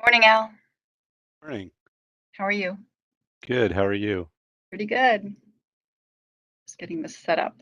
Morning, Al. Morning. How are you? Good. How are you? Pretty good. Just getting this set up.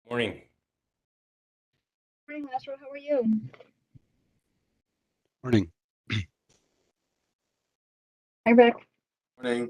Morning. Morning, Astro. How are you? Morning. Hi, Rick. Morning.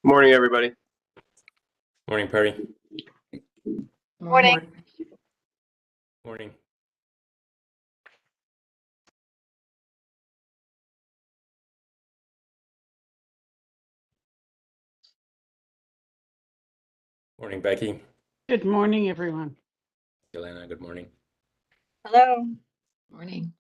Morning, everybody. Morning, Perry. Morning. Morning. Morning, Becky. Good morning, everyone. Yelena, good morning. Hello. Morning.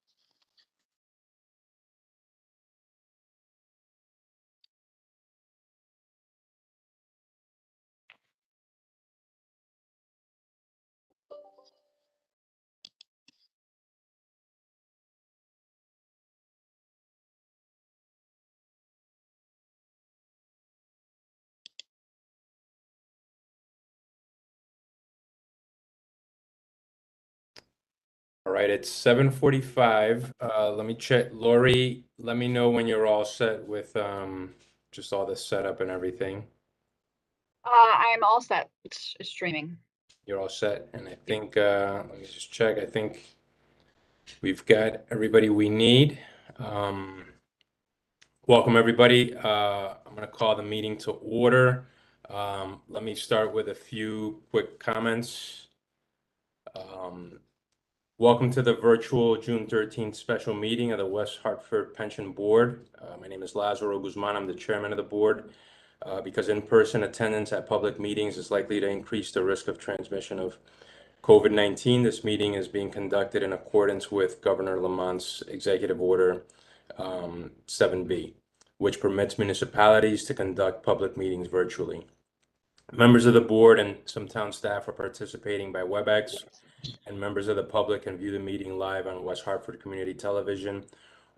All right, it's 7:45. Let me check. Lori, let me know when you're all set with just all this setup and everything. I'm all set. It's streaming. You're all set, and I think let me just check. I think we've got everybody we need. Welcome, everybody. I'm going to call the meeting to order. Let me start with a few quick comments. Welcome to the virtual June 13th special meeting of the West Hartford Pension Board. My name is Lazaro Guzman. I'm the chairman of the board. Because in-person attendance at public meetings is likely to increase the risk of transmission of COVID-19, this meeting is being conducted in accordance with Governor Lamont's Executive Order 7B, which permits municipalities to conduct public meetings virtually. Members of the board and some town staff are participating by WebEx, and members of the public can view the meeting live on West Hartford Community Television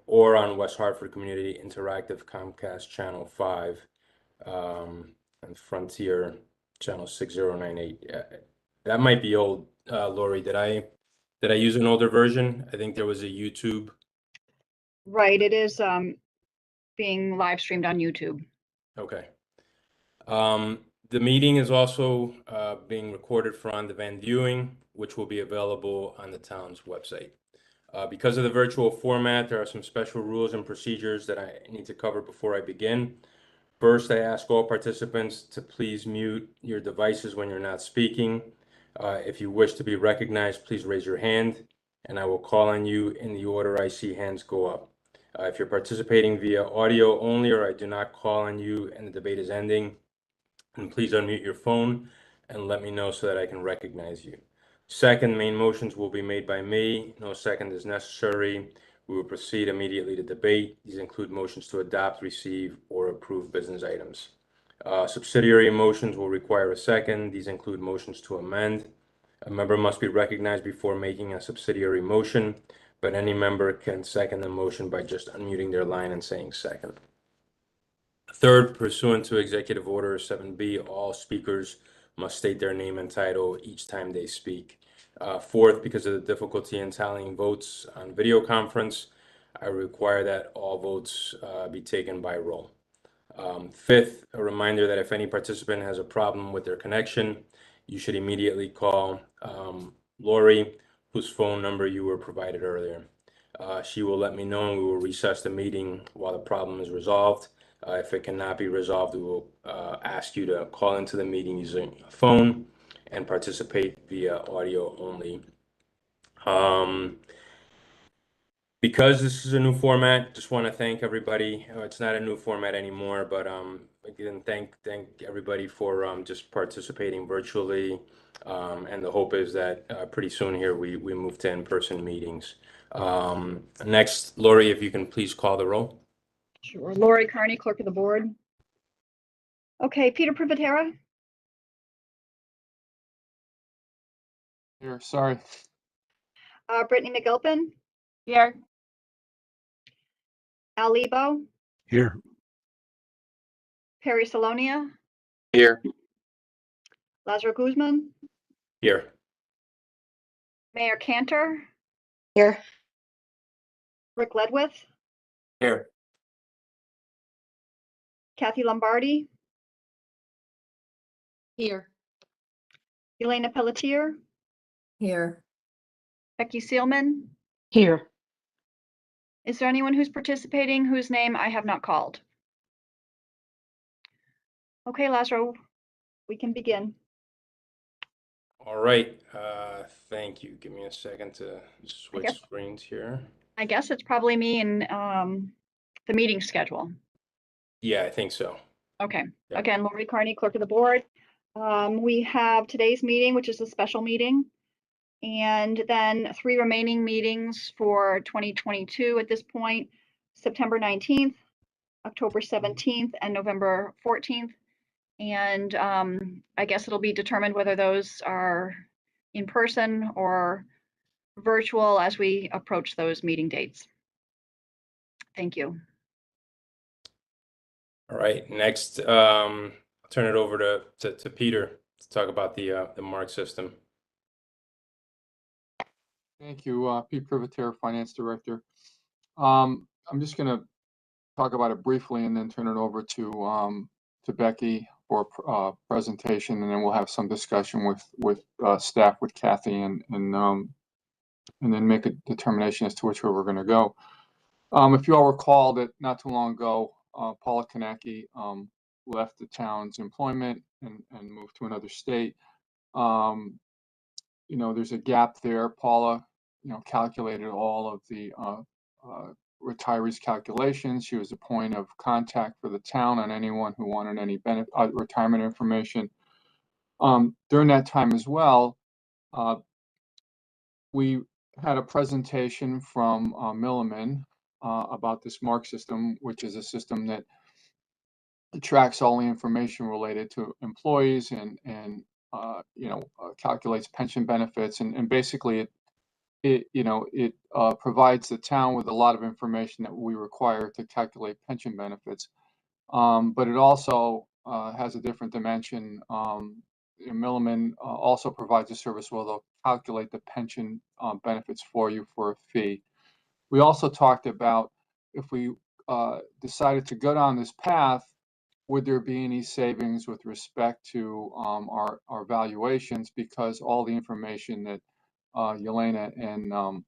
or on West Hartford Community Interactive Comcast Channel 5 and Frontier Channel 6098. That might be old, Lori. Did I use an older version? I think there was a YouTube. Right. It is being live streamed on YouTube. Okay. The meeting is also being recorded for on-demand viewing, which will be available on the town's website. Because of the virtual format, there are some special rules and procedures that I need to cover before I begin. First, I ask all participants to please mute your devices when you're not speaking. If you wish to be recognized, please raise your hand, and I will call on you in the order I see hands go up. If you're participating via audio only or I do not call on you and the debate is ending, then please unmute your phone and let me know so that I can recognize you. Second, main motions will be made by me. No second is necessary. We will proceed immediately to debate. These include motions to adopt, receive, or approve business items. Subsidiary motions will require a second. These include motions to amend. A member must be recognized before making a subsidiary motion, but any member can second the motion by just unmuting their line and saying second. Third, pursuant to Executive Order 7B, all speakers must state their name and title each time they speak. Fourth, because of the difficulty in tallying votes on video conference, I require that all votes be taken by roll. Fifth, a reminder that if any participant has a problem with their connection, you should immediately call Lori, whose phone number you were provided earlier. She will let me know and we will recess the meeting while the problem is resolved. If it cannot be resolved, we will ask you to call into the meeting using a phone and participate via audio only. Because this is a new format, just want to thank everybody. It's not a new format anymore, but again, thank everybody for just participating virtually. And the hope is that pretty soon here we move to in-person meetings. Next, Lori, if you can please call the roll. Sure. Lori Kearney, clerk of the board. Okay, Peter Privitera. Here, sorry. Brittany McGilpin. Here. Al Lebo. Here. Perry Salonia. Here. Lazaro Guzman. Here. Mayor Cantor. Here. Rick Ledwith. Here. Kathy Lombardi. Here. Yelena Pelletier. Here. Becky Sielman. Here. Is there anyone who's participating whose name I have not called? Okay, Lazaro, we can begin. All right. Thank you. Give me a second to switch guess- screens here. I guess it's probably me in the meeting schedule. Yeah, I think so. Okay. Yeah. Again, Lori Kearney, clerk of the board. We have today's meeting, which is a special meeting, and then 3 remaining meetings for 2022 at this point: September 19th, October 17th, and November 14th. And I guess it'll be determined whether those are in person or virtual as we approach those meeting dates. Thank you. All right, next, I'll turn it over to Peter to talk about the MARC system. Thank you, Pete Privitera, Finance Director. I'm just going to talk about it briefly and then turn it over to Becky for a presentation, and then we'll have some discussion with staff, with Kathy, and then make a determination as to which way we're going to go. If you all recall that not too long ago, Paula Kanacki left the town's employment and moved to another state. You know, there's a gap there. Paula, you know, calculated all of the retirees' calculations. She was a point of contact for the town on anyone who wanted any retirement information. During that time as well, we had a presentation from Milliman about this MARC system, which is a system that tracks all the information related to employees and you know, calculates pension benefits, and basically it provides the town with a lot of information that we require to calculate pension benefits. But it also has a different dimension. Milliman also provides a service where they'll calculate the pension benefits for you for a fee. We also talked about if we decided to go down this path, would there be any savings with respect to our valuations, because all the information that Yelena and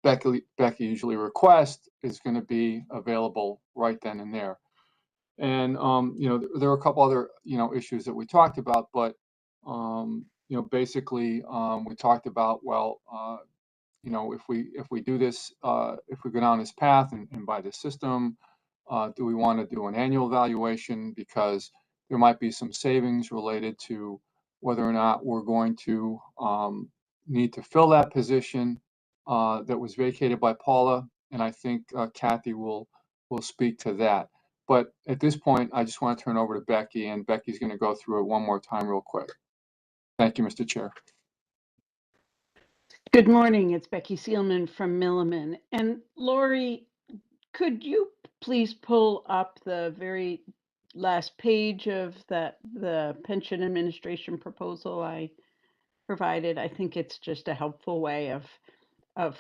Becky usually request is going to be available right then and there. And you know, there were a couple other issues that we talked about, but you know, basically we talked about, well, you know, if we do this, if we go down this path and buy this system, do we want to do an annual valuation, because there might be some savings related to whether or not we're going to need to fill that position that was vacated by Paula, and I think Kathy will speak to that. But at this point, I just want to turn over to Becky, and Becky's going to go through it one more time real quick. Thank you, Mr. Chair. Good morning. It's Becky Sielman from Milliman. And Lori, could you please pull up the very last page of the pension administration proposal I provided? I think it's just a helpful way of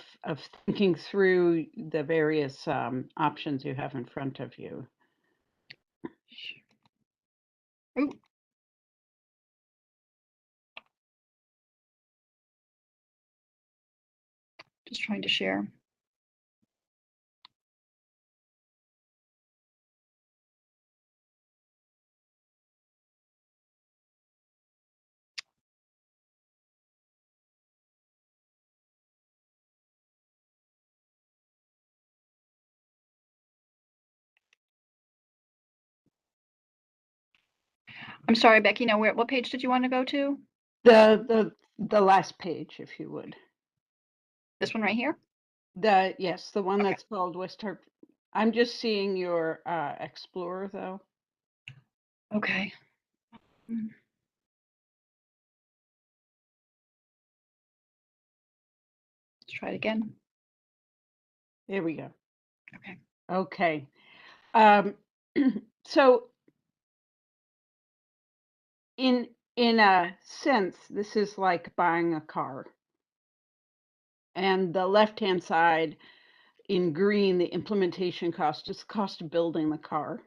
thinking through the various options you have in front of you. Ooh. Just trying to share. I'm sorry, Becky. Now, what page did you want to go to? The last page, if you would. This one right here? Yes, the one that's called West Hartford. I'm just seeing your Explorer, though. Okay. Let's try it again. There we go. Okay. Okay. So in a sense, this is like buying a car. And the left-hand side in green, the implementation cost is the cost of building the car.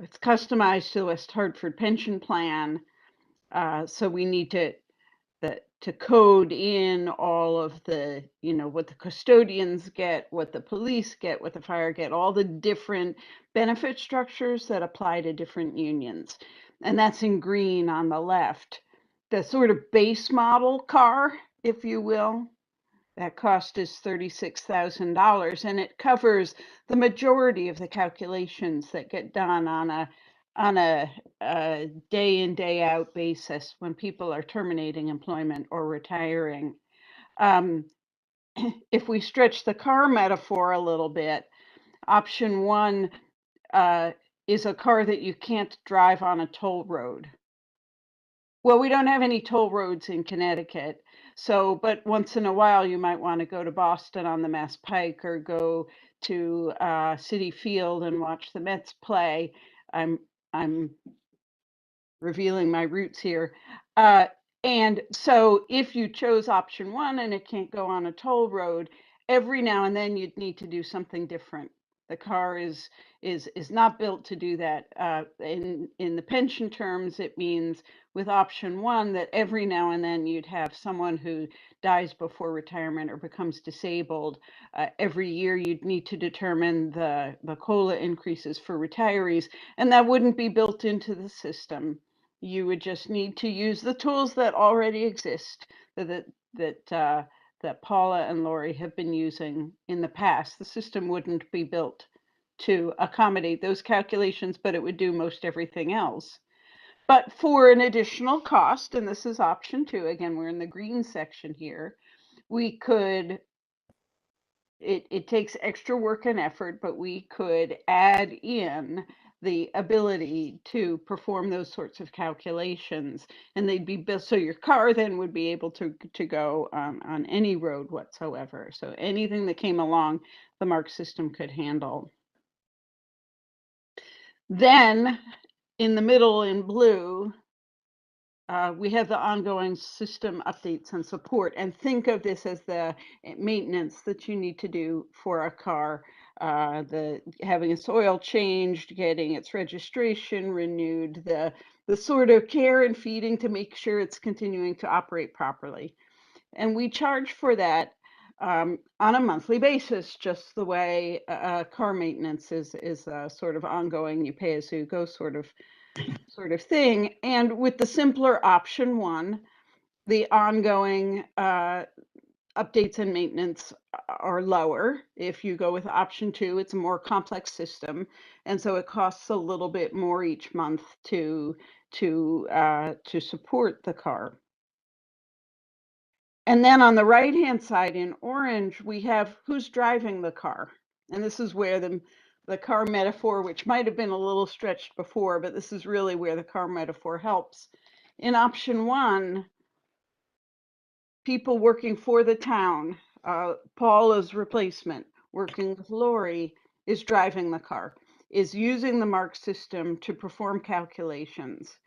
It's customized to the West Hartford pension plan. So we need to code in all of the, what the custodians get, what the police get, what the fire get, all the different benefit structures that apply to different unions. And that's in green on the left. The sort of base model car, if you will, that cost is $36,000, and it covers the majority of the calculations that get done on on a day in, day out basis when people are terminating employment or retiring. If we stretch the car metaphor a little bit, option one is a car that you can't drive on a toll road. Well, we don't have any toll roads in Connecticut. So, but once in a while, you might want to go to Boston on the Mass Pike or go to Citi Field and watch the Mets play. I'm revealing my roots here. And so if you chose option one and it can't go on a toll road, every now and then you'd need to do something different. The car is not built to do that. In the pension terms, it means with option one that every now and then you'd have someone who dies before retirement or becomes disabled. Every year you'd need to determine the COLA increases for retirees, and that wouldn't be built into the system. You would just need to use the tools that already exist that Paula and Lori have been using in the past. The system wouldn't be built to accommodate those calculations, but it would do most everything else. But for an additional cost, and this is option two, again, we're in the green section here, we could, it takes extra work and effort, but we could add in the ability to perform those sorts of calculations, and they'd be built so your car then would be able to go on any road whatsoever. So anything that came along, the MARC system could handle. Then in the middle in blue, we have the ongoing system updates and support, and think of this as the maintenance that you need to do for a car, having its oil changed, getting its registration renewed, the sort of care and feeding to make sure it's continuing to operate properly. And we charge for that on a monthly basis, just the way car maintenance is a sort of ongoing, you pay as you go sort of thing. And with the simpler option one, the ongoing updates and maintenance are lower. If you go with option two, it's a more complex system, and so it costs a little bit more each month to support the car. And then on the right hand side in orange, we have who's driving the car, and this is where the car metaphor, which might have been a little stretched before, but this is really where the car metaphor helps. In option one, people working for the town, Paula's replacement, working with Lori, is driving the car, is using the MARC system to perform calculations,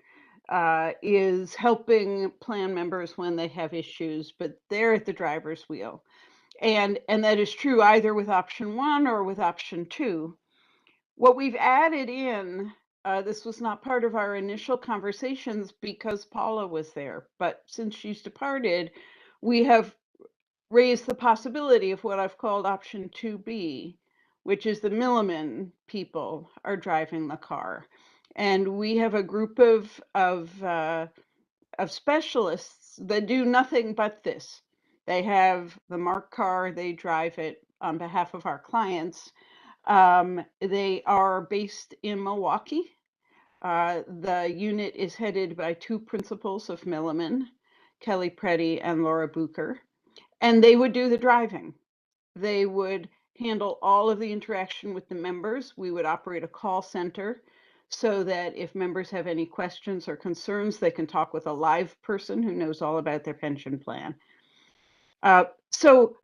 is helping plan members when they have issues, but they're at the driver's wheel. And that is true either with option one or with option two. What we've added in, this was not part of our initial conversations because Paula was there, but since she's departed, we have raised the possibility of what I've called option 2B, which is the Milliman people are driving the car. And we have a group of specialists that do nothing but this. They have the MARC car, they drive it on behalf of our clients. They are based in Milwaukee. The unit is headed by two principals of Milliman, Kelly Preddy and Laura Bucher, and they would do the driving. They would handle all of the interaction with the members. We would operate a call center so that if members have any questions or concerns, they can talk with a live person who knows all about their pension plan. So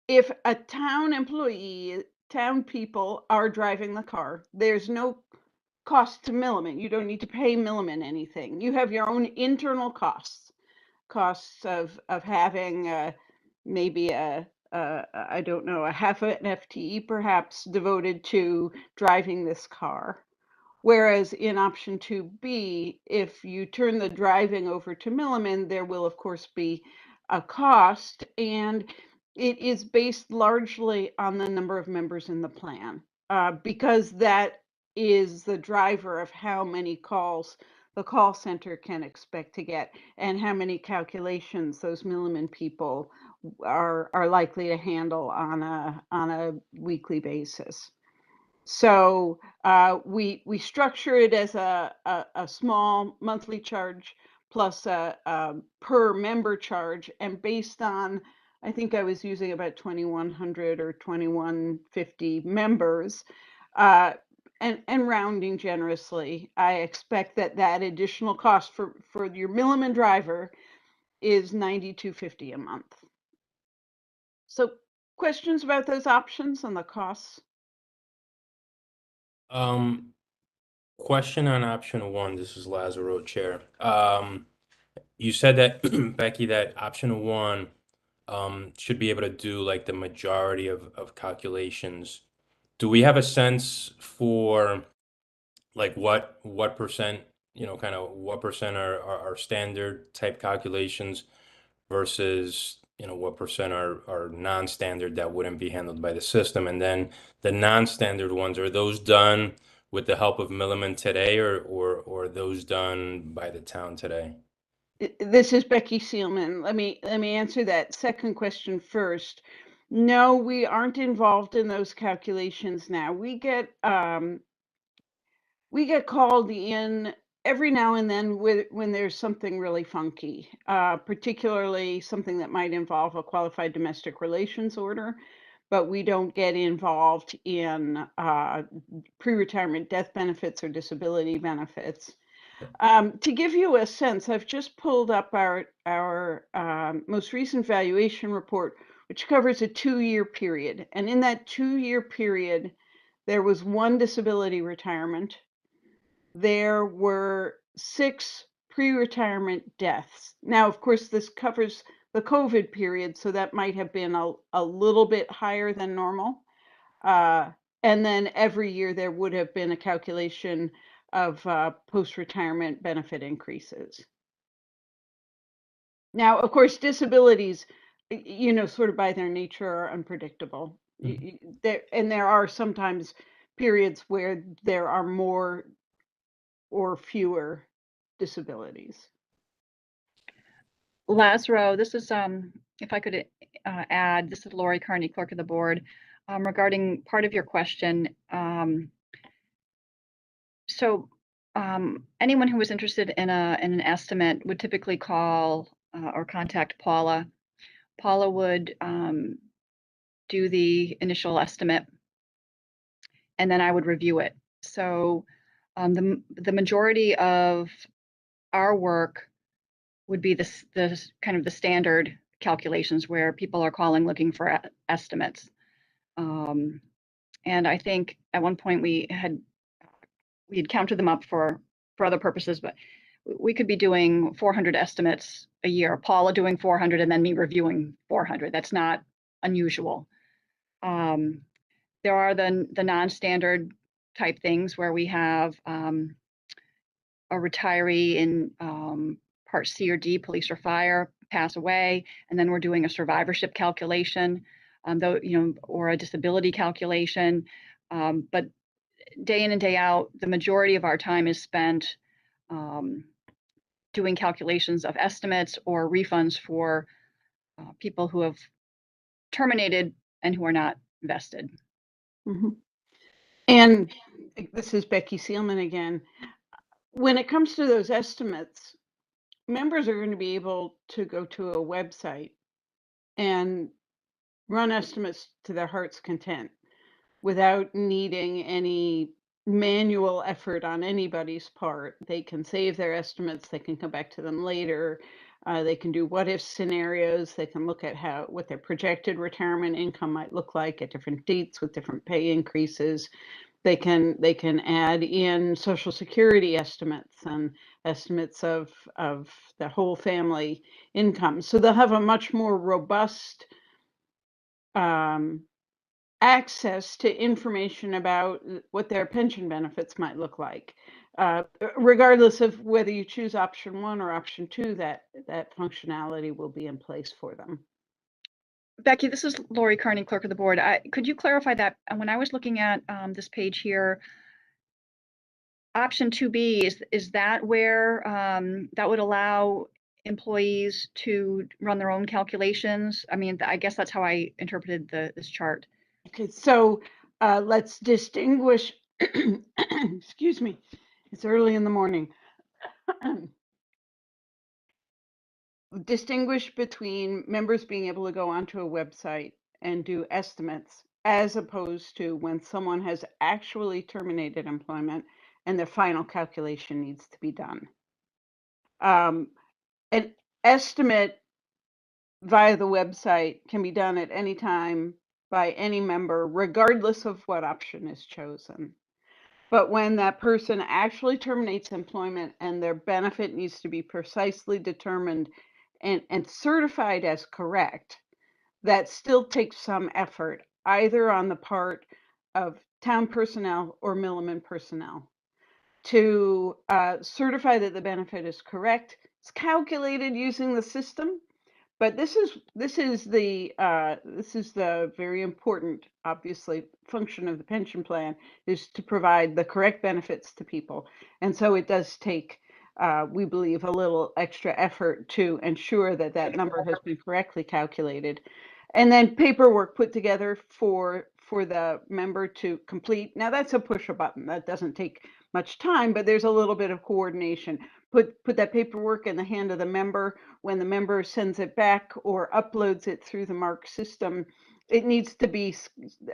if a town employee, town people are driving the car, there's no cost to Milliman. You don't need to pay Milliman anything. You have your own internal costs of having maybe I don't know, a half an FTE perhaps devoted to driving this car. Whereas in option 2B, if you turn the driving over to Milliman, there will of course be a cost, and it is based largely on the number of members in the plan, because that is the driver of how many calls the call center can expect to get and how many calculations those Milliman people are likely to handle on a weekly basis. So we structure it as a small monthly charge plus a per member charge, and based on, I think I was using about 2,100 or 2,150 members, and rounding generously, I expect that additional cost for your Milliman driver is $92.50 a month. So questions about those options and the costs? Question on option one. This is Lazaro, Chair. You said that, Becky, that option one should be able to do like the majority of calculations. Do we have a sense for like what percent, kind of what percent are standard type calculations versus, what percent are non-standard that wouldn't be handled by the system? And then the non-standard ones, are those done with the help of Milliman today, or are those done by the town today? This is Becky Sielman. Let me answer that second question first. No, we aren't involved in those calculations now. We get called in every now and then when there's something really funky, particularly something that might involve a qualified domestic relations order, but we don't get involved in pre-retirement death benefits or disability benefits. To give you a sense, I've just pulled up our most recent valuation report, which covers a 2-year period. And in that 2-year period, there was 1 disability retirement. There were 6 pre-retirement deaths. Now, of course, this covers the COVID period, so that might have been a little bit higher than normal. And then every year there would have been a calculation of post-retirement benefit increases. Now, of course, disabilities, sort of by their nature are unpredictable. There are sometimes periods where there are more or fewer disabilities. Lazaro, this is, if I could add, this is Lori Kearney, Clerk of the Board, regarding part of your question. So anyone who was interested in an estimate would typically call or contact Paula. Paula would do the initial estimate, and then I would review it. So the majority of our work would be the kind of the standard calculations where people are calling looking for estimates. And I think at one point we had counted them up for other purposes, but we could be doing 400 estimates a year, Paula doing 400 and then me reviewing 400. That's not unusual. There are the non-standard type things where we have a retiree in Part C or D, police or fire, pass away, and then we're doing a survivorship calculation, or a disability calculation. But day in and day out, the majority of our time is spent doing calculations of estimates or refunds for people who have terminated and who are not vested. Mm-hmm. And this is Becky Sielman again. When it comes to those estimates, members are going to be able to go to a website and run estimates to their heart's content without needing any manual effort on anybody's part. They can save their estimates, they can come back to them later, they can do what if scenarios, they can look at what their projected retirement income might look like at different dates with different pay increases. They can add in Social Security estimates and estimates of the whole family income. So they'll have a much more robust access to information about what their pension benefits might look like. Regardless of whether you choose option 1 or option 2, that functionality will be in place for them. Becky, this is Lori Kearney, Clerk of the Board. Could you clarify that? When I was looking at this page here, option 2B, is that where that would allow employees to run their own calculations? I mean, I guess that's how I interpreted this chart. Okay, so let's distinguish, excuse me, it's early in the morning. Distinguish between members being able to go onto a website and do estimates, as opposed to when someone has actually terminated employment and the final calculation needs to be done. An estimate via the website can be done at any time by any member, regardless of what option is chosen. But when that person actually terminates employment and their benefit needs to be precisely determined and certified as correct, that still takes some effort, either on the part of town personnel or Milliman personnel, to certify that the benefit is correct. It's calculated using the system, but this is the very important, obviously, function of the pension plan, is to provide the correct benefits to people. And so it does take, we believe, a little extra effort to ensure that that number has been correctly calculated. And then paperwork put together for the member to complete. Now that's a push a button. That doesn't take much time, but there's a little bit of coordination. Put that paperwork in the hand of the member. When the member sends it back or uploads it through the MARC system, it needs to be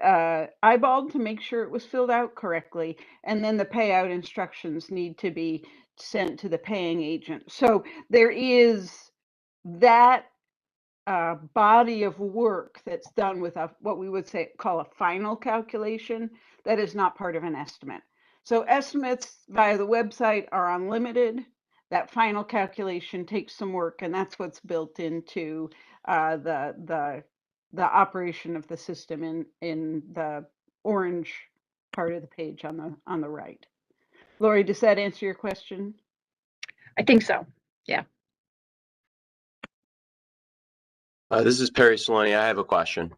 eyeballed to make sure it was filled out correctly. And then the payout instructions need to be sent to the paying agent. So there is that body of work that's done with what we would call a final calculation that is not part of an estimate. So estimates via the website are unlimited. That final calculation takes some work, and that's what's built into the operation of the system in the orange part of the page on the right. Lori, does that answer your question? I think so. Yeah. This is Perry Saloni. I have a question.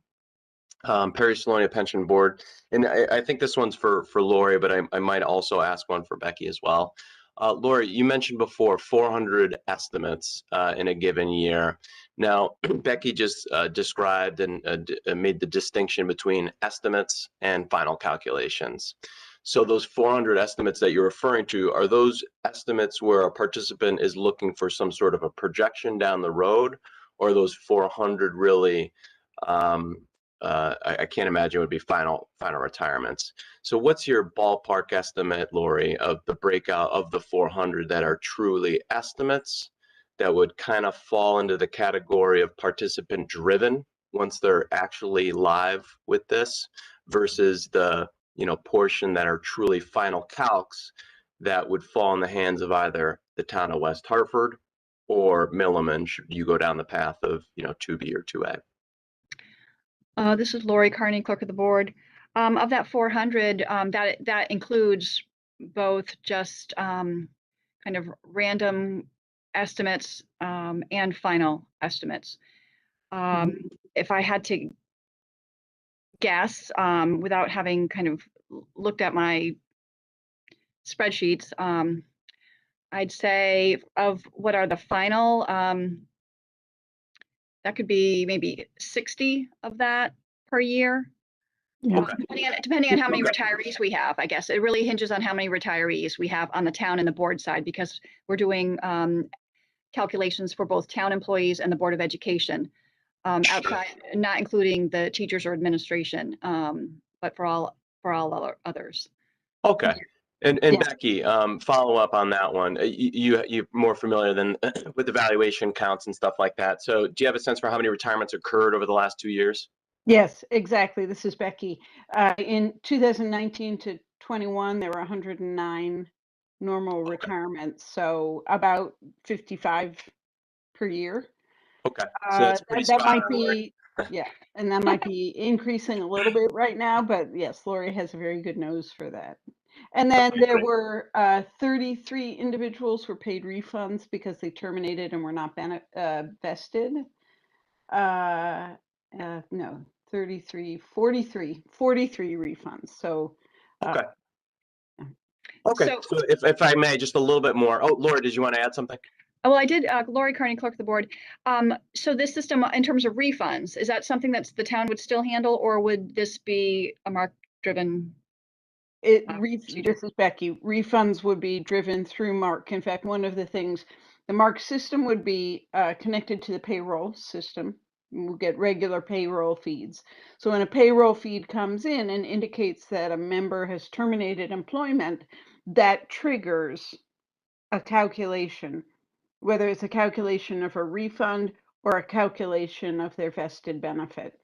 Perry Saloni, Pension Board, and I think this one's for Lori, but I might also ask one for Becky as well. Lori, you mentioned before 400 estimates in a given year. Now, Becky just described and made the distinction between estimates and final calculations. So those 400 estimates that you're referring to, are those estimates where a participant is looking for some sort of a projection down the road, or are those 400 really, I can't imagine it would be final retirements. So what's your ballpark estimate, Lori, of the breakout of the 400 that are truly estimates that would kind of fall into the category of participant driven once they're actually live with this, versus the portion that are truly final calcs that would fall in the hands of either the town of West Hartford or Milliman, should you go down the path of 2B or 2A? This is Lori Kearney, Clerk of the Board. Of that 400, that includes both just kind of random estimates and final estimates. If I had to guess, without having kind of looked at my spreadsheets, I'd say of what are the final, that could be maybe 60 of that per year. Yeah. Depending on how many retirees we have, I guess. It really hinges on how many retirees we have on the town and the board side, because we're doing calculations for both town employees and the Board of Education, outside, not including the teachers or administration, but for all others. Okay. And Yeah. Becky, follow up on that one. You're more familiar than with the valuation counts and stuff like that. So do you have a sense for how many retirements occurred over the last 2 years? Yes, exactly. This is Becky. In 2019 to 21, there were 109 normal retirements, so about 55 per year. Okay, so that's pretty that spot might on, be, yeah, and that might be increasing a little bit right now, but yes, Lori has a very good nose for that. And then Okay, there great. were 33 individuals were paid refunds because they terminated and were not vested. No, 43 refunds. So, Okay. Okay, so if I may, just a little bit more. Oh, Laura, did you want to add something? Well, I did. Lori Kearney, Clerk of the Board. So this system, in terms of refunds, is that something that the town would still handle, or would this be a MARC driven. This is Becky. Refunds would be driven through MARC. In fact, one of the things, the MARC system would be connected to the payroll system. We'll get regular payroll feeds. So when a payroll feed comes in and indicates that a member has terminated employment, that triggers a calculation, whether it's a calculation of a refund or a calculation of their vested benefit.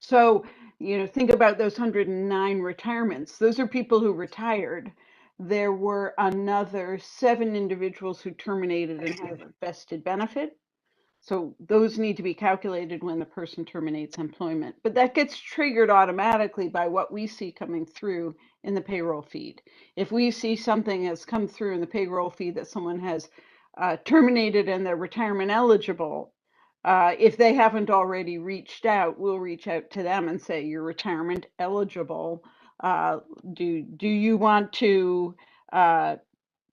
So, think about those 109 retirements. Those are people who retired. There were another 7 individuals who terminated and have a vested benefit. So those need to be calculated when the person terminates employment. But that gets triggered automatically by what we see coming through in the payroll feed. If we see something has come through in the payroll feed that someone has terminated and they're retirement eligible, if they haven't already reached out, we'll reach out to them and say, you're retirement eligible. Do you want to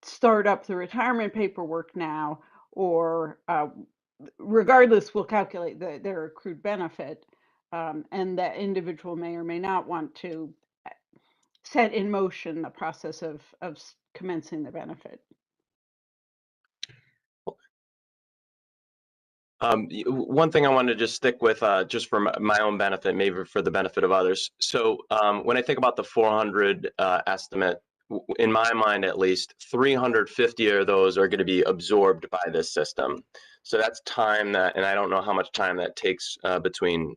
start up the retirement paperwork now? Or regardless, we'll calculate their accrued benefit, and that individual may or may not want to set in motion the process of commencing the benefit. One thing I wanted to just stick with, just for my own benefit, maybe for the benefit of others. So when I think about the 400 estimate, in my mind at least, 350 of those are going to be absorbed by this system. So that's time that, and I don't know how much time that takes between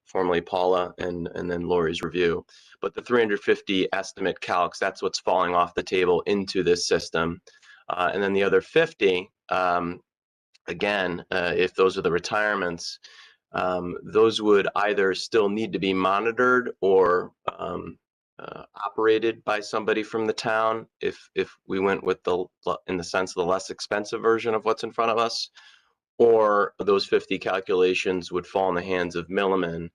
formerly Paula and then Lori's review. But the 350 estimate calcs, that's what's falling off the table into this system. And then the other 50, again, if those are the retirements, those would either still need to be monitored or operated by somebody from the town if we went with in the sense of the less expensive version of what's in front of us, or those 50 calculations would fall in the hands of Milliman,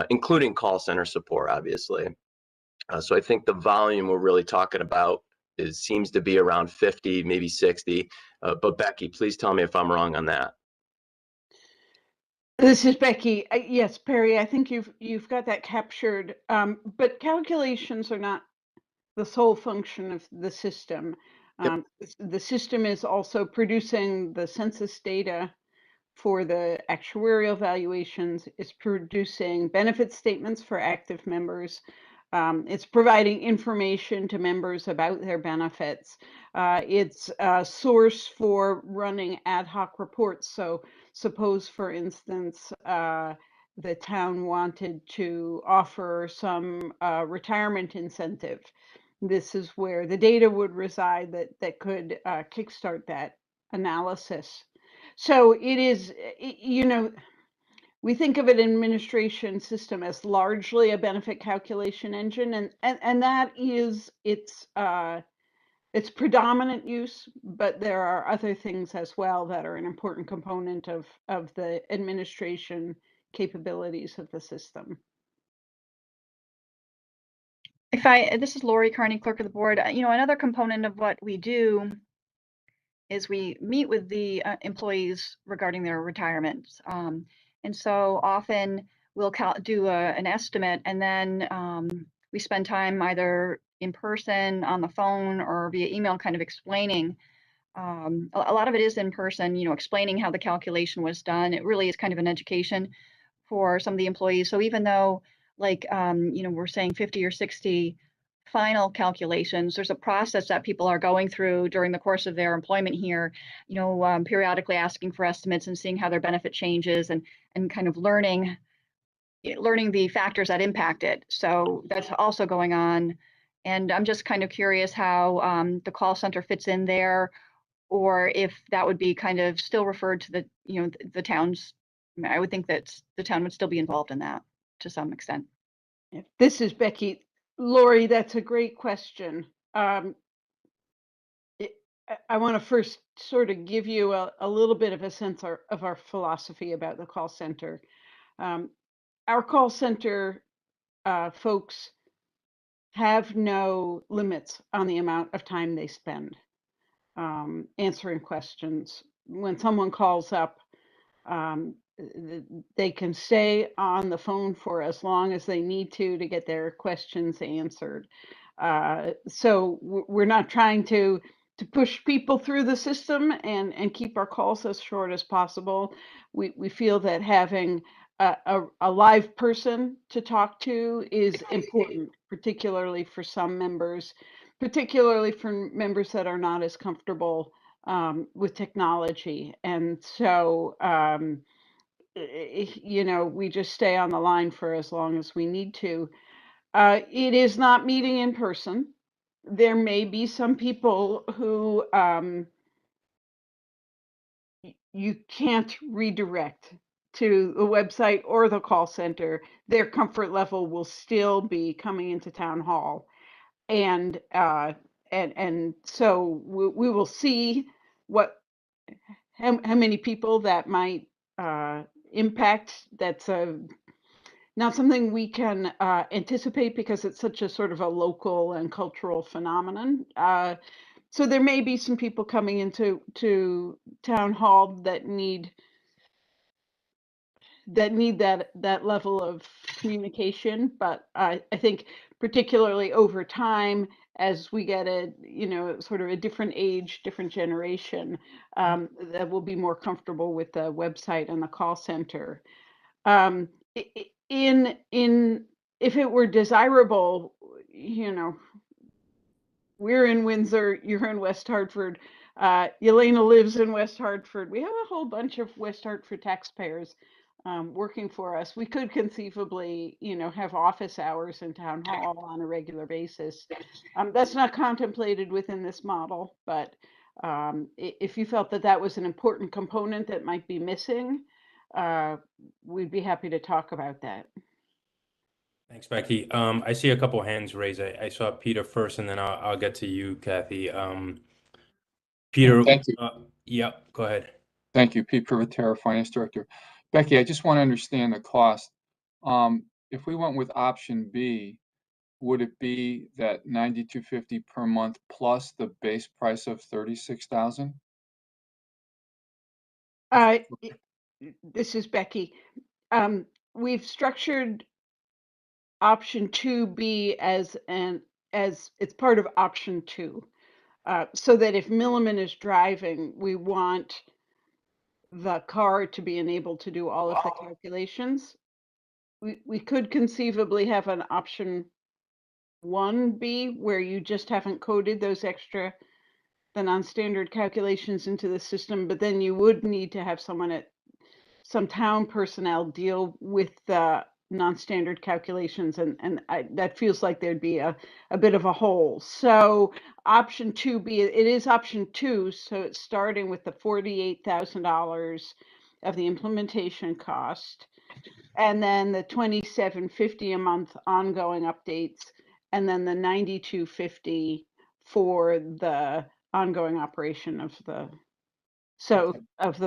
including call center support, obviously. So I think the volume we're really talking about seems to be around 50, maybe 60. But Becky, please tell me if I'm wrong on that. This is Becky. Yes, Perry, I think you've got that captured. But calculations are not the sole function of the system. Yep. The system is also producing the census data for the actuarial valuations. It's producing benefit statements for active members. It's providing information to members about their benefits. It's a source for running ad hoc reports. So suppose, for instance, the town wanted to offer some retirement incentive. This is where the data would reside that could kickstart that analysis. So it is, we think of an administration system as largely a benefit calculation engine, and that is its predominant use, but there are other things as well that are an important component of the administration capabilities of the system. This is Lori Kearney, Clerk of the Board. Another component of what we do is we meet with the employees regarding their retirements. And so often we'll do an estimate, and then we spend time either in person, on the phone, or via email kind of explaining. A lot of it is in person, explaining how the calculation was done. It really is kind of an education for some of the employees. So even though, like, we're saying 50 or 60 final calculations, there's a process that people are going through during the course of their employment here, periodically asking for estimates and seeing how their benefit changes, and kind of learning the factors that impact it. So that's also going on. And I'm just kind of curious how the call center fits in there, or if that would be kind of still referred to the town's. I would think that the town would still be involved in that to some extent. This is Becky. Lori, that's a great question. I want to first sort of give you a little bit of a sense of our philosophy about the call center. Our call center folks have no limits on the amount of time they spend answering questions. When someone calls up, they can stay on the phone for as long as they need to get their questions answered. So we're not trying to push people through the system and keep our calls as short as possible. We feel that having a live person to talk to is important, particularly for some members, particularly for members that are not as comfortable with technology. And so, you know, we just stay on the line for as long as we need to. It is not meeting in person. There may be some people who you can't redirect to the website or the call center. Their comfort level will still be coming into town hall. And so we will see how many people that might impact. That's not something we can anticipate because it's such a sort of a local and cultural phenomenon. So there may be some people coming into town hall that need that level of communication, but I think particularly over time, as we get a, you know, sort of a different age, different generation, that will be more comfortable with the website and the call center. If it were desirable, you know, we're in Windsor, you're in West Hartford, Yelena lives in West Hartford. We have a whole bunch of West Hartford taxpayers working for us. We could conceivably, you know, have office hours in town hall on a regular basis. That's not contemplated within this model, but if you felt that that was an important component that might be missing, we'd be happy to talk about that. Thanks, Becky. I see a couple hands raised. I saw Peter first, and then I'll get to you, Kathy. Peter, Thank you. Yep, go ahead. Thank you, Pete Privitera, Finance Director. Becky, I just want to understand the cost. If we went with option B, would it be that $92.50 per month plus the base price of $36,000? This is Becky. We've structured option 2B as it's part of option 2, so that if Milliman is driving, we want the car to be enabled to do all of the calculations. We could conceivably have an option 1B where you just haven't coded those the non-standard calculations into the system, but then you would need to have some town personnel deal with the non-standard calculations, and that feels like there'd be a bit of a hole. So option 2B, it is option 2, so it's starting with the $48,000 of the implementation cost, and then the $27.50 a month ongoing updates, and then the $92.50 for the ongoing operation of the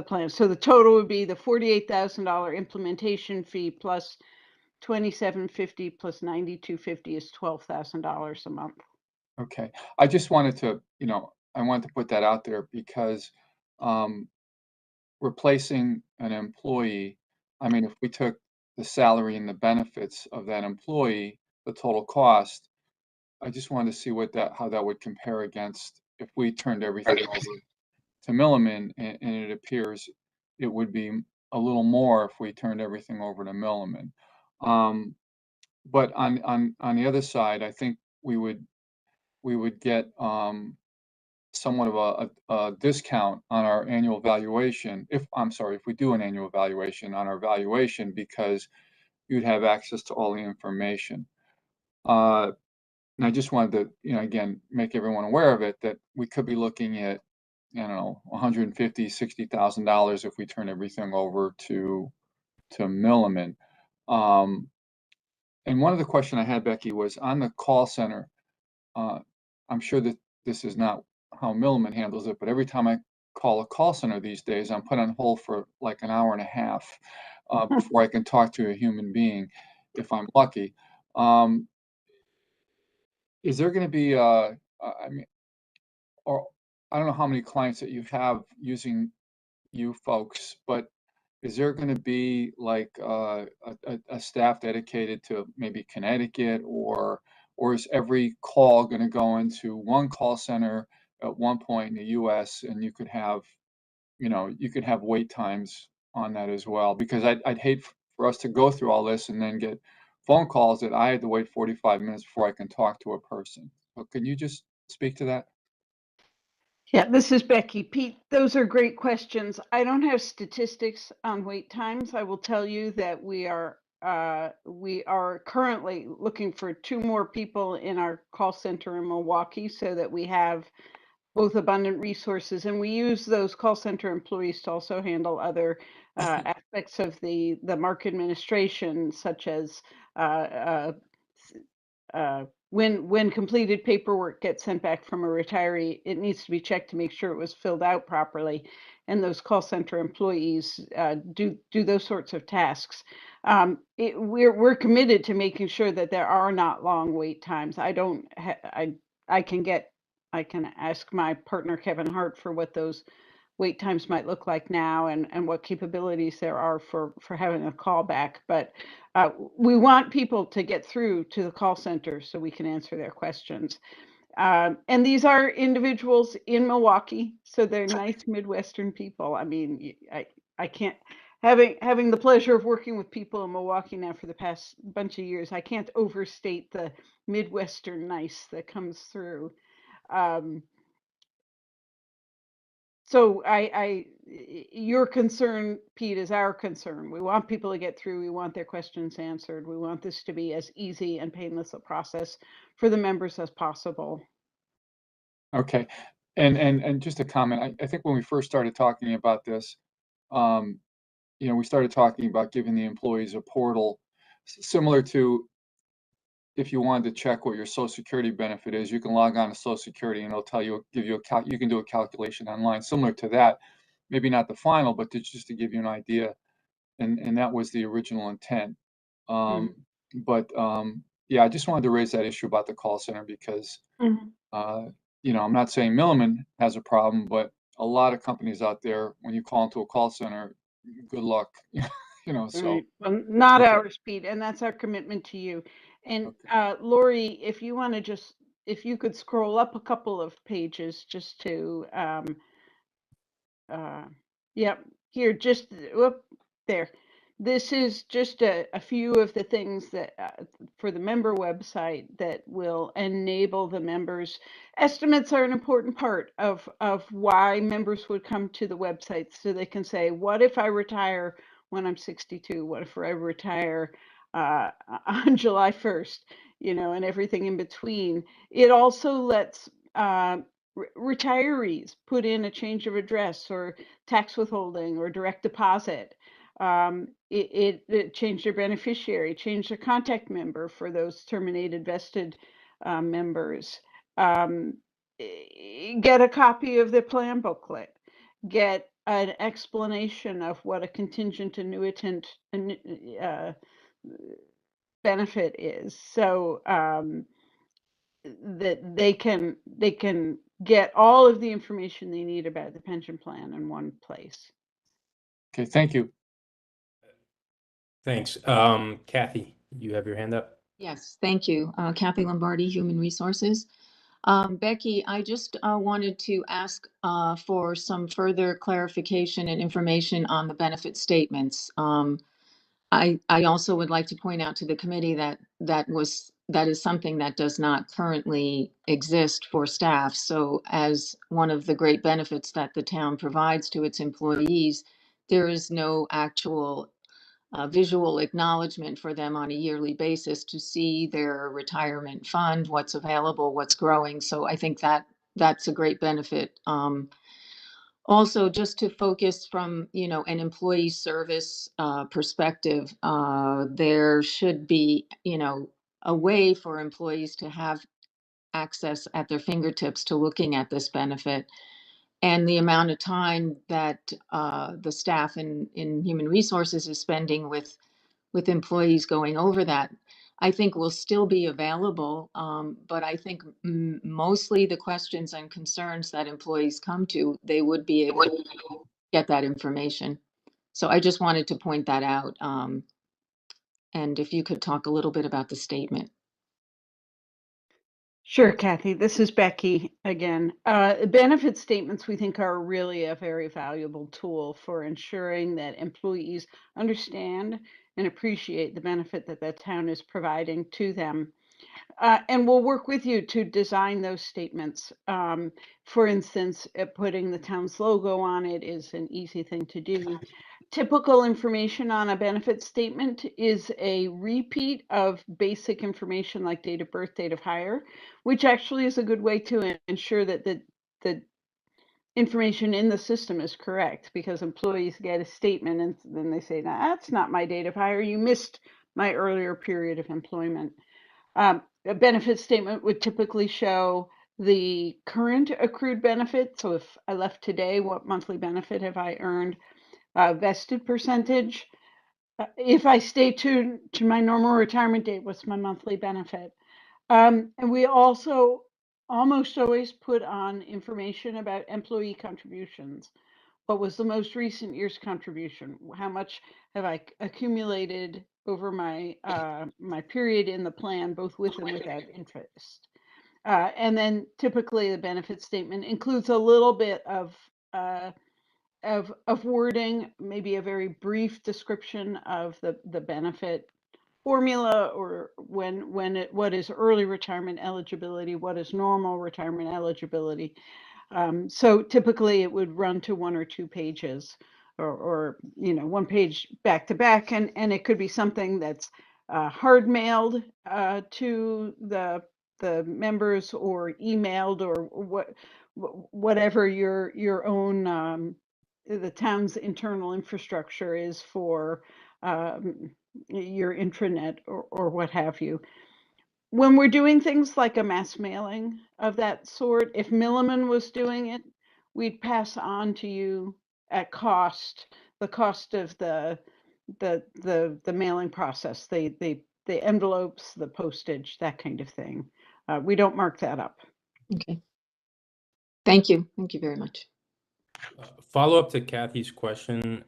plan. So the total would be the $48,000 implementation fee plus $27.50 plus $92.50 is $12,000 a month. Okay, I just wanted to, you know, I wanted to put that out there because replacing an employee, I mean, if we took the salary and the benefits of that employee, the total cost, I just wanted to see how that would compare against if we turned everything over to Milliman, and it appears it would be a little more if we turned everything over to Milliman. But on the other side, I think we would get somewhat of a discount on our annual valuation. If we do an annual valuation on our valuation, because you'd have access to all the information. And I just wanted to, you know, again, make everyone aware of it, that we could be looking at, I don't know, $150,000, $60,000 if we turn everything over to Milliman. And one of the question I had, Becky, was on the call center. I'm sure that this is not how Milliman handles it, but every time I call a call center these days, I'm put on hold for like an hour and a half before I can talk to a human being, if I'm lucky. Is there going to be, I mean, or I don't know how many clients that you have using you folks, but is there going to be like a staff dedicated to maybe Connecticut, or is every call going to go into one call center at one point in the U.S. and you could have, you could have wait times on that as well? Because I'd hate for us to go through all this and then get phone calls that I had to wait 45 minutes before I can talk to a person. So can you just speak to that? Yeah, this is Becky. Pete, those are great questions. I don't have statistics on wait times. I will tell you that we are currently looking for 2 more people in our call center in Milwaukee so that we have both abundant resources, and we use those call center employees to also handle other aspects of the MARC administration, such as when completed paperwork gets sent back from a retiree, it needs to be checked to make sure it was filled out properly. And those call center employees do those sorts of tasks. We're committed to making sure that there are not long wait times. I can ask my partner Kevin Hart for what those wait times might look like now and what capabilities there are for having a callback. But we want people to get through to the call center so we can answer their questions. And these are individuals in Milwaukee, so they're nice Midwestern people. I mean, I can't, having the pleasure of working with people in Milwaukee now for the past bunch of years, I can't overstate the Midwestern nice that comes through. So your concern, Pete, is our concern. We want people to get through. We want their questions answered. We want this to be as easy and painless a process for the members as possible. Okay. And just a comment, I think when we first started talking about this, we started talking about giving the employees a portal similar to if you wanted to check what your Social Security benefit is, you can log on to Social Security and it'll tell you, you can do a calculation online similar to that. Maybe not the final, but just to give you an idea. And that was the original intent. But yeah, I just wanted to raise that issue about the call center because, I'm not saying Milliman has a problem, but a lot of companies out there, when you call into a call center, good luck, so. Right. Well, not Okay. ours, Pete, and that's our commitment to you. And Lori, if you want to if you could scroll up a couple of pages just to, yep, here, just, whoop, there. This is just a few of the things that for the member website that will enable the members. Estimates are an important part of why members would come to the website, so they can say, what if I retire when I'm 62? What if I retire on July 1st? And everything in between. It also lets retirees put in a change of address or tax withholding or direct deposit. It changed their beneficiary, changed their contact member for those terminated vested members. Get a copy of the plan booklet. Get an explanation of what a contingent annuitant benefit is, so that they can get all of the information they need about the pension plan in one place. Okay, thank you. Thanks. Kathy, you have your hand up. Yes, thank you. Kathy Lombardi, Human Resources. Becky, I just wanted to ask for some further clarification and information on the benefit statements. I also would like to point out to the committee that is something that does not currently exist for staff. So as one of the great benefits that the town provides to its employees, there is no actual visual acknowledgement for them on a yearly basis to see their retirement fund, what's available, what's growing. So I think that's a great benefit. Also, just to focus from, an employee service perspective, there should be, a way for employees to have access at their fingertips to looking at this benefit. And the amount of time that the staff in human resources is spending with employees going over that, I think will still be available. But I think mostly the questions and concerns that employees come to, they would be able to get that information. So I just wanted to point that out. And if you could talk a little bit about the statement. Sure, Kathy. This is Becky again. Benefit statements we think are really a very valuable tool for ensuring that employees understand and appreciate the benefit that the town is providing to them. And we'll work with you to design those statements. For instance, putting the town's logo on it is an easy thing to do. Typical information on a benefit statement is a repeat of basic information like date of birth, date of hire, which actually is a good way to ensure that the information in the system is correct, because employees get a statement and then they say, nah, that's not my date of hire. You missed my earlier period of employment. A benefit statement would typically show the current accrued benefit. So if I left today, what monthly benefit have I earned? Vested percentage. If I stay to my normal retirement date, what's my monthly benefit? And we also almost always put on information about employee contributions. What was the most recent year's contribution? How much have I accumulated over my my period in the plan, both with and without interest? And then typically the benefit statement includes a little bit of wording, maybe a very brief description of the benefit formula, or what is early retirement eligibility, what is normal retirement eligibility. So typically it would run to 1 or 2 pages, or you know, 1 page back to back, and it could be something that's hard mailed to the members, or emailed, or whatever your own the town's internal infrastructure is for your intranet, or what have you. When we're doing things like a mass mailing of that sort, if Milliman was doing it, we'd pass on to you at cost the cost of the mailing process, the envelopes, the postage, that kind of thing. We don't mark that up. Okay. Thank you. Thank you very much. Follow up to Kathy's question,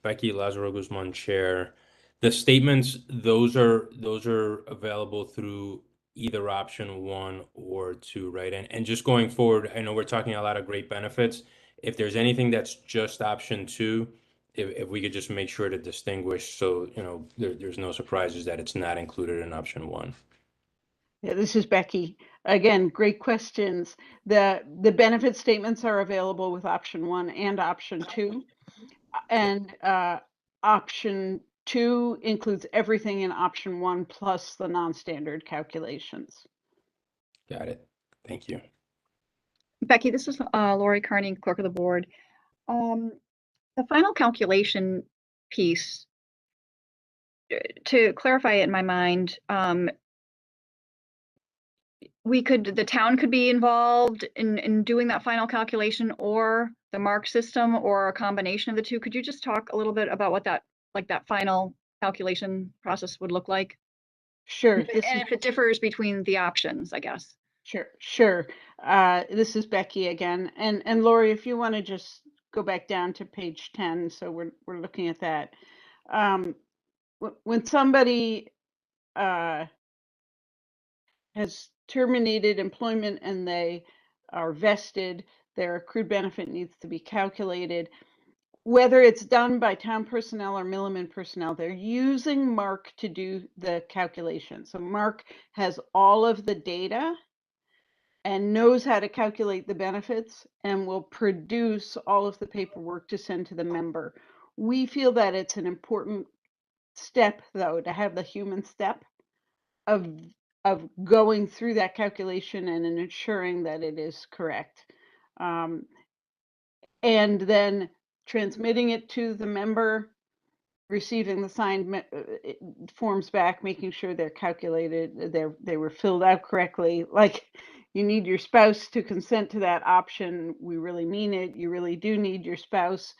Becky Lazaro Guzman, Chair. The statements, those are available through either option 1 or 2, right? And just going forward, I know we're talking a lot of great benefits. If there's anything that's just option 2, if we could just make sure to distinguish, so you know there's no surprises that it's not included in option 1. Yeah, this is Becky. Again, great questions. The benefit statements are available with option 1 and option 2. And option 2 includes everything in option 1 plus the non-standard calculations. Got it. Thank you. Becky, this is Lori Kearney, Clerk of the Board. The final calculation piece, to clarify it in my mind, the town could be involved in doing that final calculation, or the MARC system, or a combination of the two. Could you just talk a little bit about what that final calculation process would look like? Sure. And if it differs between the options, I guess. Sure. This is Becky again. And Lori, if you want to just go back down to page 10, so we're looking at that. When somebody has terminated employment and they are vested, their accrued benefit needs to be calculated. Whether it's done by town personnel or Milliman personnel, they're using MARC to do the calculation. So MARC has all of the data and knows how to calculate the benefits, and will produce all of the paperwork to send to the member. We feel that it's an important step, though, to have the human step of going through that calculation and ensuring that it is correct. And then transmitting it to the member, receiving the signed forms back, making sure they're calculated, they were filled out correctly. Like, you need your spouse to consent to that option. We really mean it. You really do need your spouse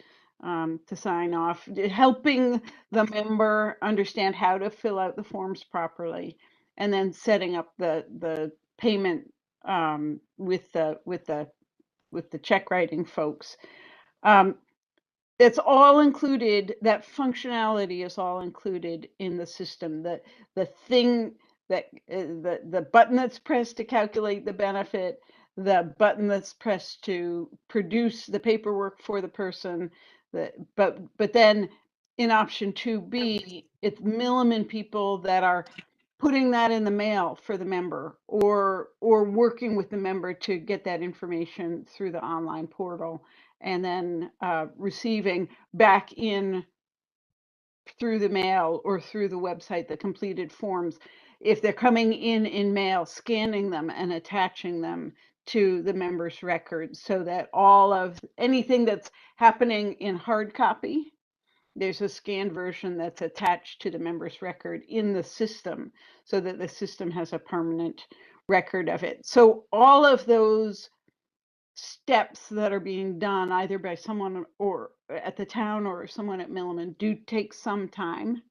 to sign off, helping the member understand how to fill out the forms properly, and then setting up the payment with the check writing folks. That's all included. That functionality is all included in the system. The thing that the button that's pressed to calculate the benefit, the button that's pressed to produce the paperwork for the person. But then in option 2B, it's Milliman people that are putting that in the mail for the member, or working with the member to get that information through the online portal, and then receiving back in through the mail or through the website the completed forms. If they're coming in mail, scanning them and attaching them to the member's records, so that all of anything that's happening in hard copy, there's a scanned version that's attached to the member's record in the system, so that the system has a permanent record of it. So all of those steps that are being done either by someone or at the town or someone at Milliman do take some time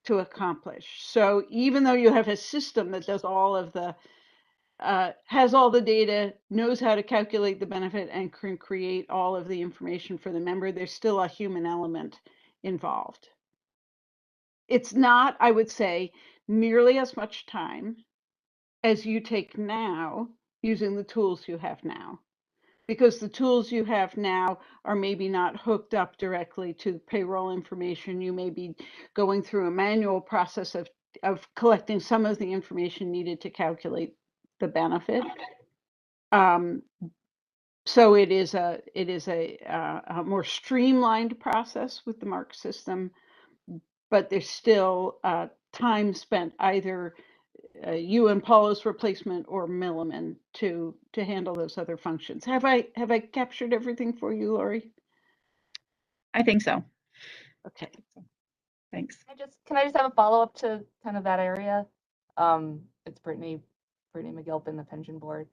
to accomplish. So even though you have a system that does all of the has all the data, knows how to calculate the benefit, and can create all of the information for the member, there's still a human element involved. It's not, I would say, nearly as much time as you take now using the tools you have now, because the tools you have now are maybe not hooked up directly to payroll information. You may be going through a manual process of collecting some of the information needed to calculate the benefit. So it is a more streamlined process with the MARC system, but there's still time spent either you and Paula's replacement or Milliman to handle those other functions. Have I captured everything for you, Lori? I think so. Okay. Thanks. Can I just have a follow-up to kind of that area? It's Brittany McGilpin, the pension board.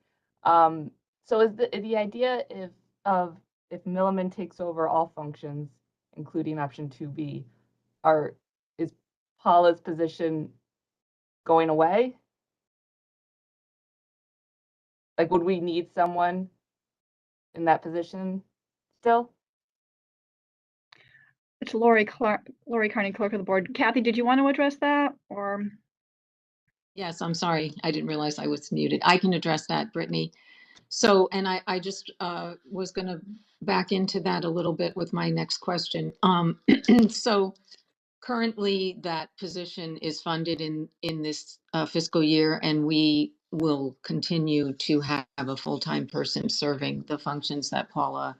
So is the idea if Milliman takes over all functions, including option 2B, is Paula's position going away? Like, would we need someone in that position still? It's Lori Kearney, clerk of the board. Kathy, did you want to address that, or? Yes, I'm sorry. I didn't realize I was muted. I can address that, Brittany. So, and I just was going to back into that a little bit with my next question. So currently that position is funded in this fiscal year, and we will continue to have a full-time person serving the functions that Paula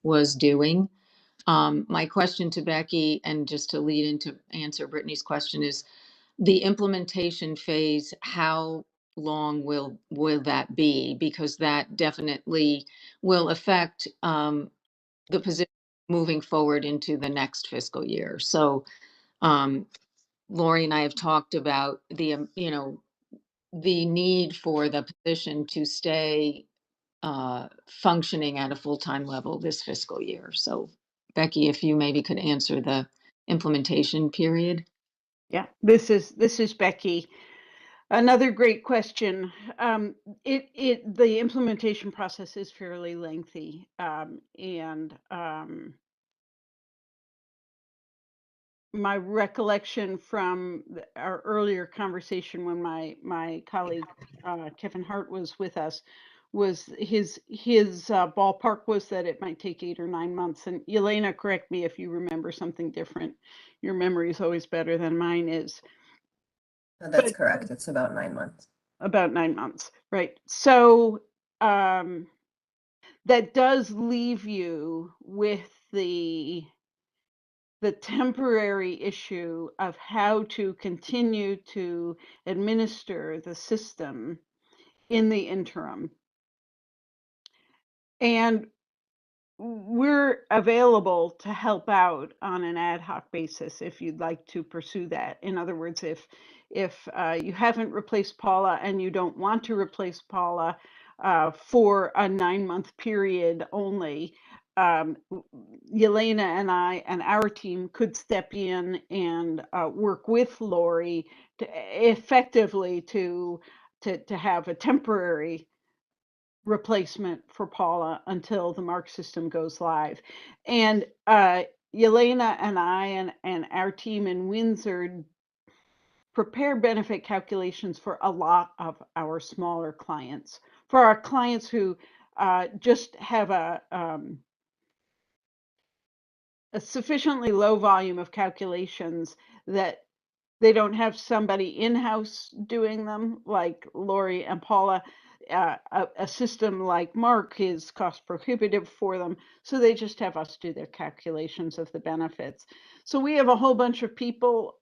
was doing. My question to Becky, and just to lead into answer Brittany's question, is the implementation phase, how long will that be? Because that definitely will affect the position moving forward into the next fiscal year. So Lori and I have talked about the the need for the position to stay functioning at a full-time level this fiscal year. So Becky, if you maybe could answer the implementation period. Yeah, this is Becky. Another great question. The implementation process is fairly lengthy, and my recollection from our earlier conversation when my colleague Kevin Hart was with us was his ballpark was that it might take 8 or 9 months. And Yelena, correct me if you remember something different. Your memory is always better than mine is. That's correct. It's about 9 months. About 9 months, right? So that does leave you with the temporary issue of how to continue to administer the system in the interim. And we're available to help out on an ad hoc basis if you'd like to pursue that. In other words, if you haven't replaced Paula and you don't want to replace Paula for a 9-month period only, Yelena and I and our team could step in and work with Lori to effectively to have a temporary replacement for Paula until the MARC system goes live. And Yelena and I and our team in Windsor prepare benefit calculations for a lot of our smaller clients. For our clients who just have a sufficiently low volume of calculations that they don't have somebody in-house doing them, like Lori and Paula. A system like MARC is cost prohibitive for them, so they just have us do their calculations of the benefits. So we have a whole bunch of people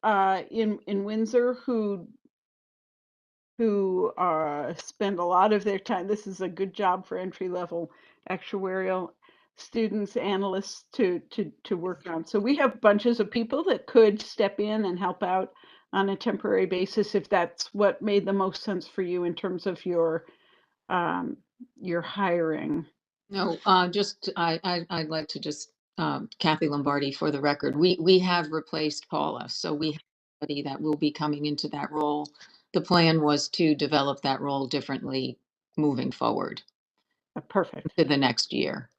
in Windsor who spend a lot of their time. This is a good job for entry-level actuarial students, analysts to work on. So we have bunches of people that could step in and help out on a temporary basis if that's what made the most sense for you in terms of your hiring. No, I'd like to just, Kathy Lombardi, for the record, we have replaced Paula, so we have somebody that will be coming into that role. The plan was to develop that role differently moving forward Perfect. to the next year,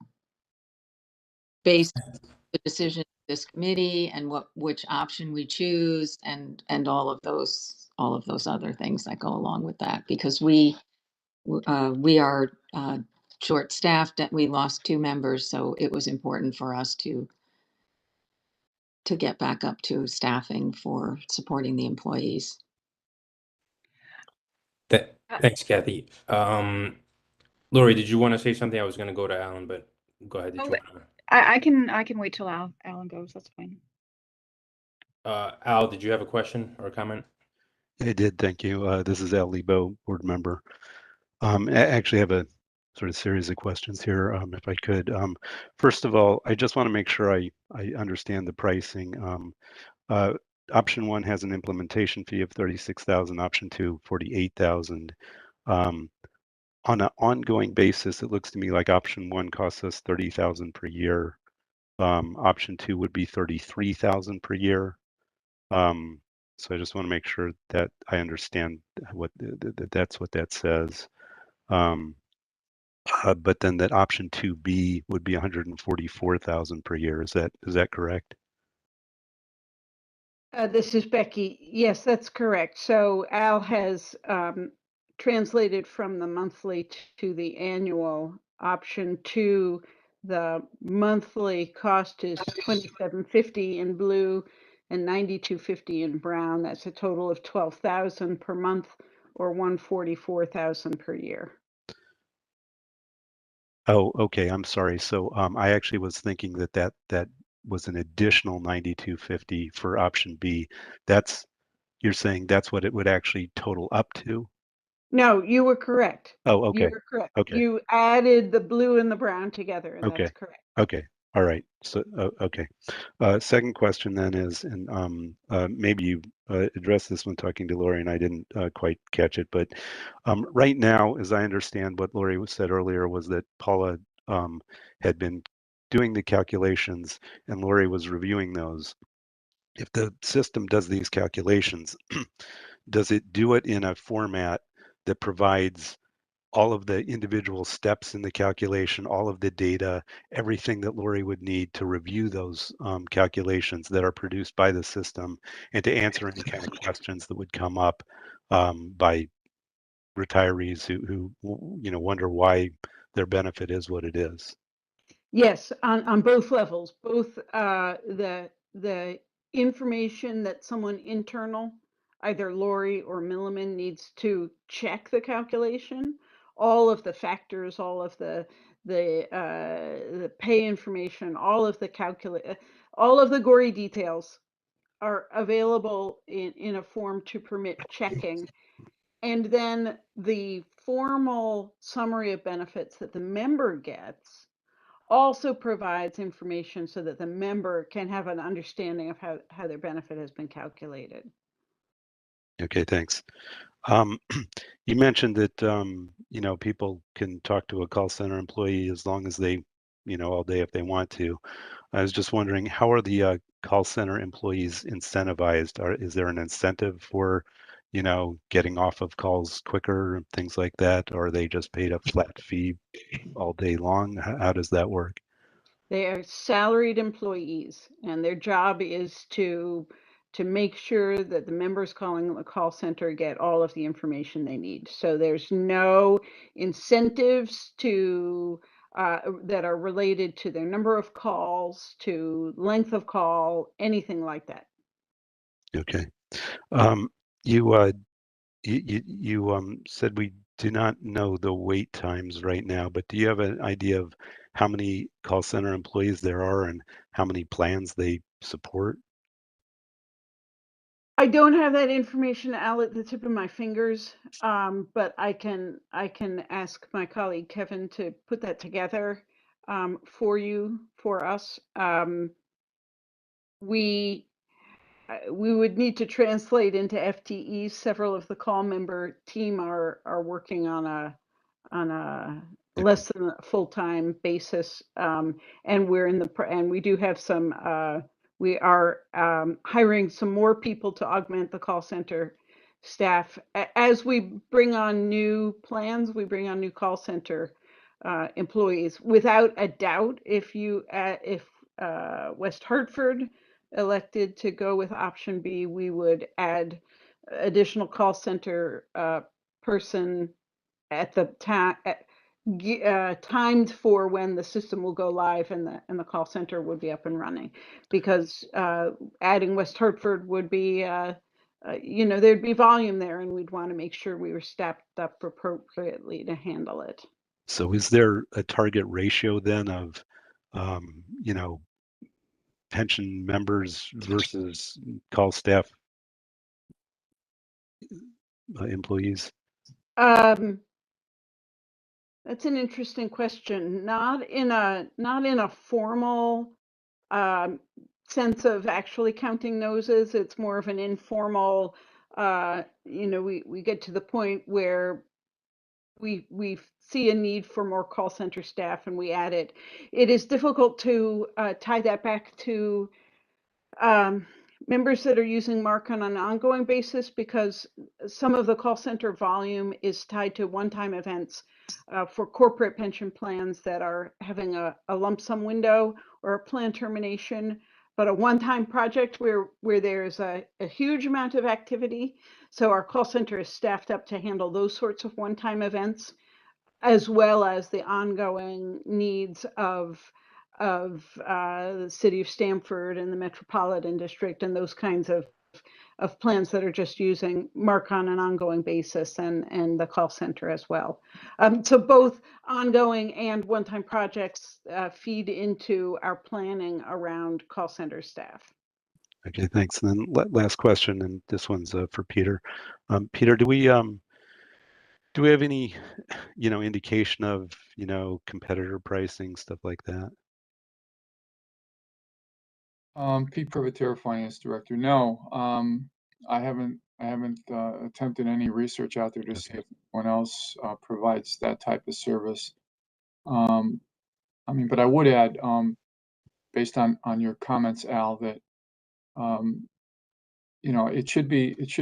based on the decision of this committee and which option we choose, and all of those other things that go along with that, because we are short-staffed, that we lost 2 members, so it was important for us to get back up to staffing for supporting the employees. Thanks, Kathy. Lori, did you want to say something? I was going to go to Alan, but go ahead. Did you want to? I can wait till Alan goes. That's fine. Al, did you have a question or a comment? I did, thank you. This is Al Lebo, board member. I actually have a sort of series of questions here, if I could. First of all, I just want to make sure I understand the pricing. Option 1 has an implementation fee of $36,000. Option 2, $48,000. On an ongoing basis, it looks to me like option 1 costs us $30,000 per year. Option 2 would be $33,000 per year. So I just want to make sure that I understand what that's what that says. But then that option 2B would be $144,000 per year. Is that correct? This is Becky. Yes, that's correct. So Al has translated from the monthly to the annual. Option 2, the monthly cost is $27.50 in blue and $92.50 in brown. That's a total of $12,000 per month, or $144,000 per year. Oh, okay. I'm sorry. So I actually was thinking that was an additional $92.50 for option B. You're saying that's what it would actually total up to? No, you were correct. Oh, okay. You were correct. Okay. You added the blue and the brown together, and Okay. that's correct. Okay. All right. So, okay. Second question then is, and maybe you addressed this when talking to Lori, and I didn't quite catch it, but right now, as I understand what Lori said earlier, was that Paula had been doing the calculations and Lori was reviewing those. If the system does these calculations, does it do it in a format that provides all of the individual steps in the calculation, all of the data, everything that Lori would need to review those calculations that are produced by the system, and to answer any kind of questions that would come up by retirees who wonder why their benefit is what it is? Yes, on both levels, both the information that someone internal, either Lori or Milliman, needs to check the calculation, all of the factors, all of the pay information, all of the gory details are available in a form to permit checking. And then the formal summary of benefits that the member gets also provides information so that the member can have an understanding of how their benefit has been calculated. Okay, thanks. You mentioned that people can talk to a call center employee as long as they, all day if they want to. I was just wondering, how are the call center employees incentivized? Is there an incentive for, getting off of calls quicker and things like that? Or are they just paid a flat fee all day long? How does that work? They are salaried employees, and their job is to make sure that the members calling the call center get all of the information they need. So there's no incentives to that are related to their number of calls, to length of call, anything like that. Okay. You said we do not know the wait times right now, but do you have an idea of how many call center employees there are and how many plans they support? I don't have that information out at the tip of my fingers, but I can ask my colleague Kevin to put that together for us. We would need to translate into FTEs. Several of the call member team are working on a less than a full-time basis, and we're in the and we do have some. We are hiring some more people to augment the call center staff. As we bring on new plans, we bring on new call center employees. Without a doubt, if West Hartford elected to go with option B, we would add additional call center person at the time, timed for when the system will go live and the call center would be up and running, because adding West Hartford would be there'd be volume there, and we'd want to make sure we were staffed up appropriately to handle it. So is there a target ratio then of pension members versus call staff employees? That's an interesting question. Not in a formal sense of actually counting noses. It's more of an informal. We get to the point where we see a need for more call center staff, and we add it. It is difficult to tie that back to members that are using MARC on an ongoing basis, because some of the call center volume is tied to one-time events for corporate pension plans that are having a lump sum window or a plan termination, but a one-time project where there's a huge amount of activity. So our call center is staffed up to handle those sorts of one-time events, as well as the ongoing needs of the city of Stamford and the metropolitan district and those kinds of plans that are just using MARC on an ongoing basis, and the call center as well. So both ongoing and one-time projects feed into our planning around call center staff. Okay, thanks. And then last question, and this one's for Peter. Peter, do we have any indication of competitor pricing, stuff like that? Pete Privitera, Finance Director. No, I haven't attempted any research out there to see if anyone else provides that type of service. But I would add, based on your comments, Al, that it should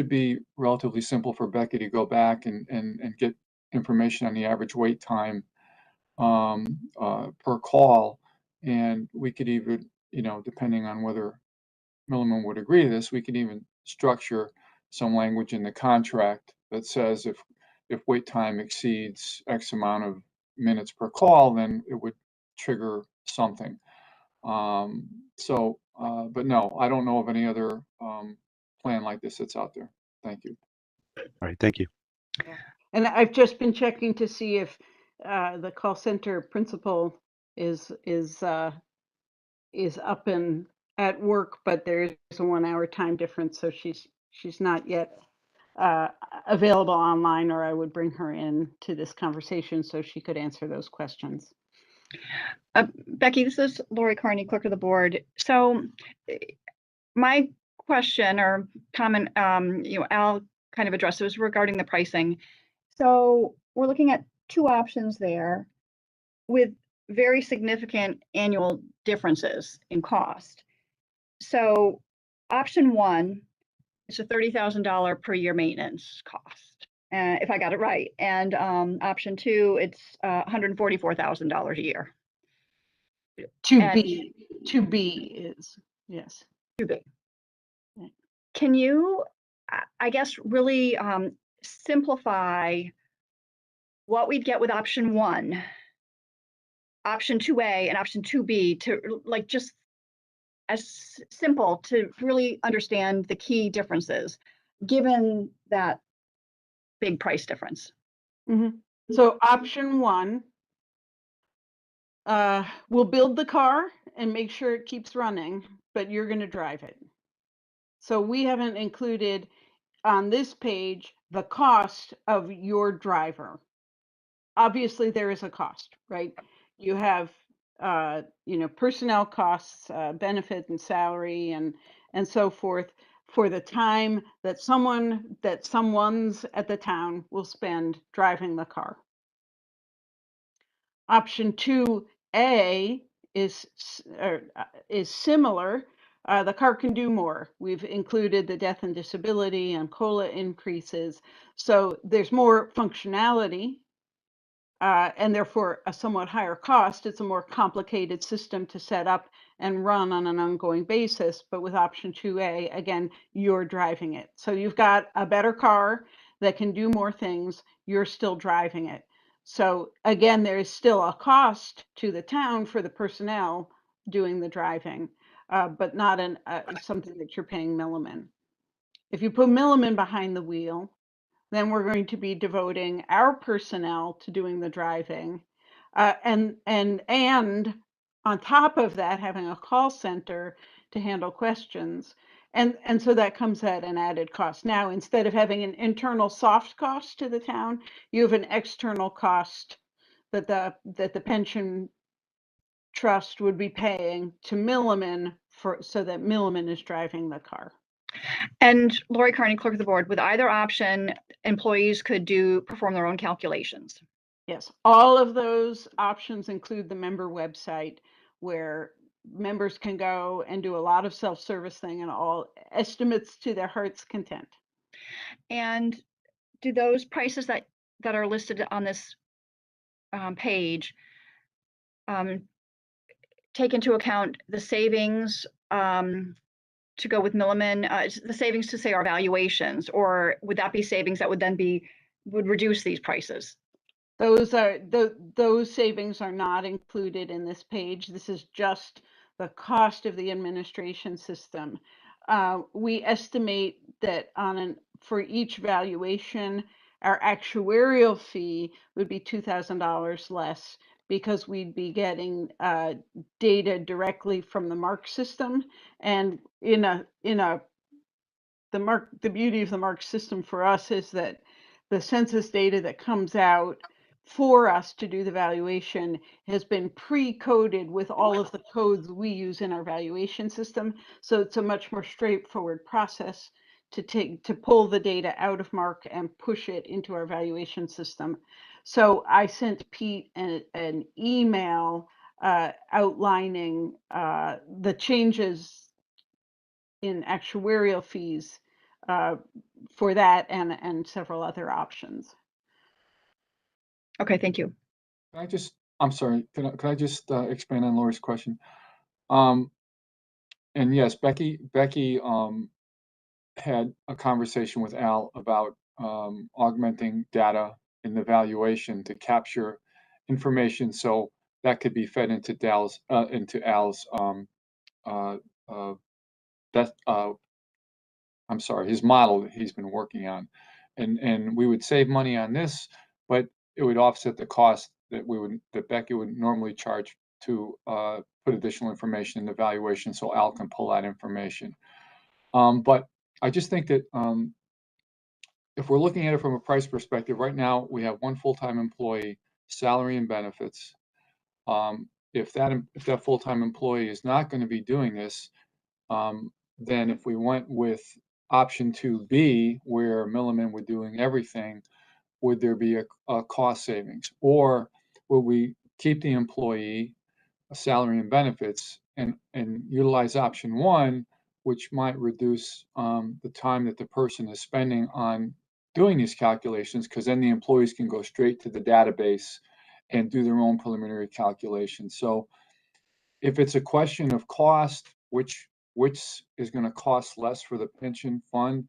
be relatively simple for Becky to go back and get information on the average wait time per call, and we could even, depending on whether Milliman would agree to this, we could even structure some language in the contract that says if wait time exceeds X amount of minutes per call, then it would trigger something. But no, I don't know of any other plan like this that's out there. Thank you. All right, thank you. And I've just been checking to see if the call center principal is up and at work, but there's a 1 hour time difference, so she's not yet available online, or I would bring her in to this conversation so she could answer those questions. Becky, this is Lori Kearney, Clerk of the Board. So my question or comment, Al kind of addressed, was regarding the pricing. So we're looking at two options there with very significant annual differences in cost. So option one is a $30,000 per year maintenance cost, if I got it right. And option two, it's $144,000 a year. To And- be is, yes. Too big. Can you, I guess, really simplify what we'd get with option 1, option 2A, and option 2B to like just as simple to really understand the key differences, given that big price difference? So option 1, we'll build the car and make sure it keeps running, but you're going to drive it. So we haven't included on this page the cost of your driver. Obviously, there is a cost, right? You have, personnel costs, benefit and salary, and so forth for the time that someone's at the town will spend driving the car. Option 2A is similar. The car can do more. We've included the death and disability and COLA increases. So there's more functionality and therefore a somewhat higher cost. It's a more complicated system to set up and run on an ongoing basis. But with option 2A, again, you're driving it. So you've got a better car that can do more things. You're still driving it. So again, there is still a cost to the town for the personnel doing the driving, but not something that you're paying Milliman. If you put Milliman behind the wheel, then we're going to be devoting our personnel to doing the driving, and on top of that, having a call center to handle questions. And so that comes at an added cost. Now, instead of having an internal soft cost to the town, you have an external cost that the pension trust would be paying to Milliman so that Milliman is driving the car. And Lori Kearney, clerk of the board, with either option, employees could perform their own calculations. Yes, all of those options include the member website where members can go and do a lot of self-service thing and all estimates to their heart's content. And do those prices that are listed on this page take into account the savings to go with Milliman, the savings to say our valuations, or would that be savings that would then would reduce these prices? Those savings are not included in this page. This is just the cost of the administration system. We estimate that for each valuation, our actuarial fee would be $2,000 less because we'd be getting data directly from the MARC system, and the beauty of the MARC system for us is that the census data that comes out for us to do the valuation has been pre-coded with all of the codes we use in our valuation system. So it's a much more straightforward process to pull the data out of MARC and push it into our valuation system. So I sent Pete an email outlining the changes in actuarial fees for that and several other options. Okay, thank you. I'm sorry, can I just expand on Lori's question? And yes, Becky had a conversation with Al about augmenting data in the valuation to capture information, so that could be fed into Al's his model that he's been working on, and we would save money on this, but it would offset the cost that Becky would normally charge to put additional information in the valuation, so Al can pull that information. But I just think that if we're looking at it from a price perspective, right now we have one full-time employee, salary and benefits. If that full-time employee is not going to be doing this, then if we went with option 2B, where Milliman would doing everything, would there be a cost savings, or will we keep the employee, salary and benefits, and utilize option 1, which might reduce the time that the person is spending on doing these calculations, because then the employees can go straight to the database and do their own preliminary calculations. So if it's a question of cost, which is going to cost less for the pension fund?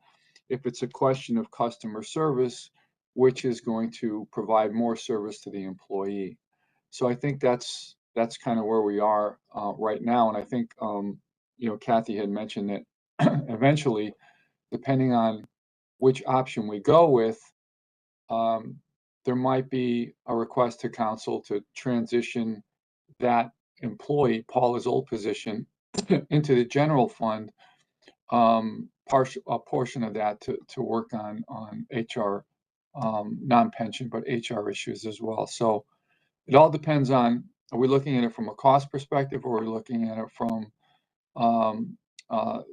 If it's a question of customer service, which is going to provide more service to the employee? So I think that's kind of where we are right now. And I think, Kathy had mentioned that eventually, depending on which option we go with, there might be a request to council to transition that employee, Paula's old position, into the general fund, a portion of that to work on HR, non-pension, but HR issues as well. So it all depends on, are we looking at it from a cost perspective, or are we looking at it from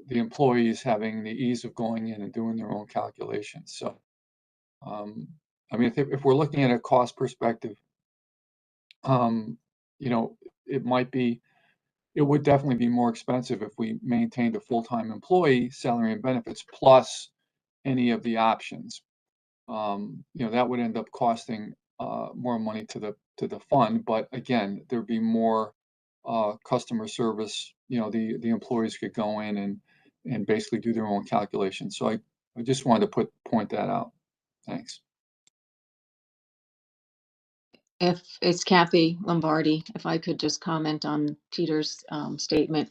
the employees having the ease of going in and doing their own calculations? So, I mean, if we're looking at a cost perspective, it would definitely be more expensive if we maintained a full-time employee, salary and benefits, plus any of the options. That would end up costing more money to the fund, but again, there'd be more customer service. The employees could go in and basically do their own calculations. So I just wanted to point that out. Thanks. If it's Kathy Lombardi, if I could just comment on Peter's statement.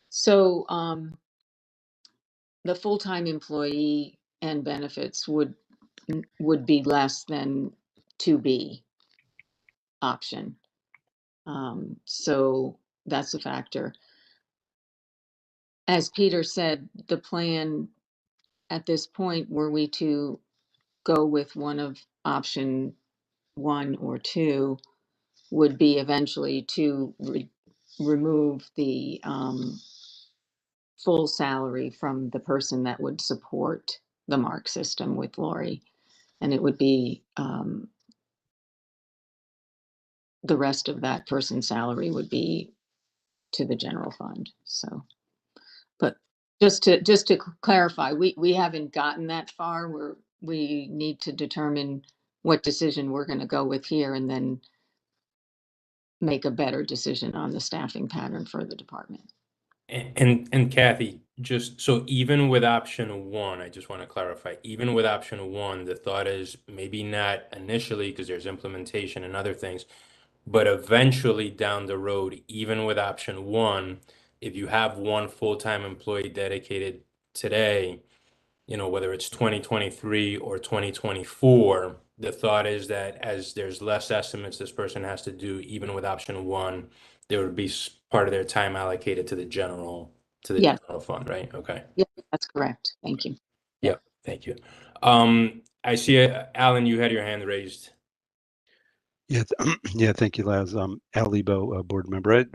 So the full-time employee and benefits would be less than 2B option. So that's a factor. As Peter said, the plan at this point, were we to go with one of option 1 or 2, would be eventually to remove the full salary from the person that would support the MARC system with Lori, and it would be the rest of that person's salary would be to the general fund. So, but just to clarify, we haven't gotten that far. We need to determine what decision we're going to go with here, and then make a better decision on the staffing pattern for the department. And Kathy, just so even with option 1, I just want to clarify, even with option 1, the thought is maybe not initially because there's implementation and other things, but eventually down the road, even with option 1, if you have one full-time employee dedicated today, whether it's 2023 or 2024, the thought is that as there's less estimates this person has to do, even with option 1, there would be part of their time allocated to the general general fund, right? Okay. Yeah, that's correct. Thank you. Yep. Thank you. I see, Alan, you had your hand raised. Yeah, yeah. Thank you, Laz. Al Lebo, board member.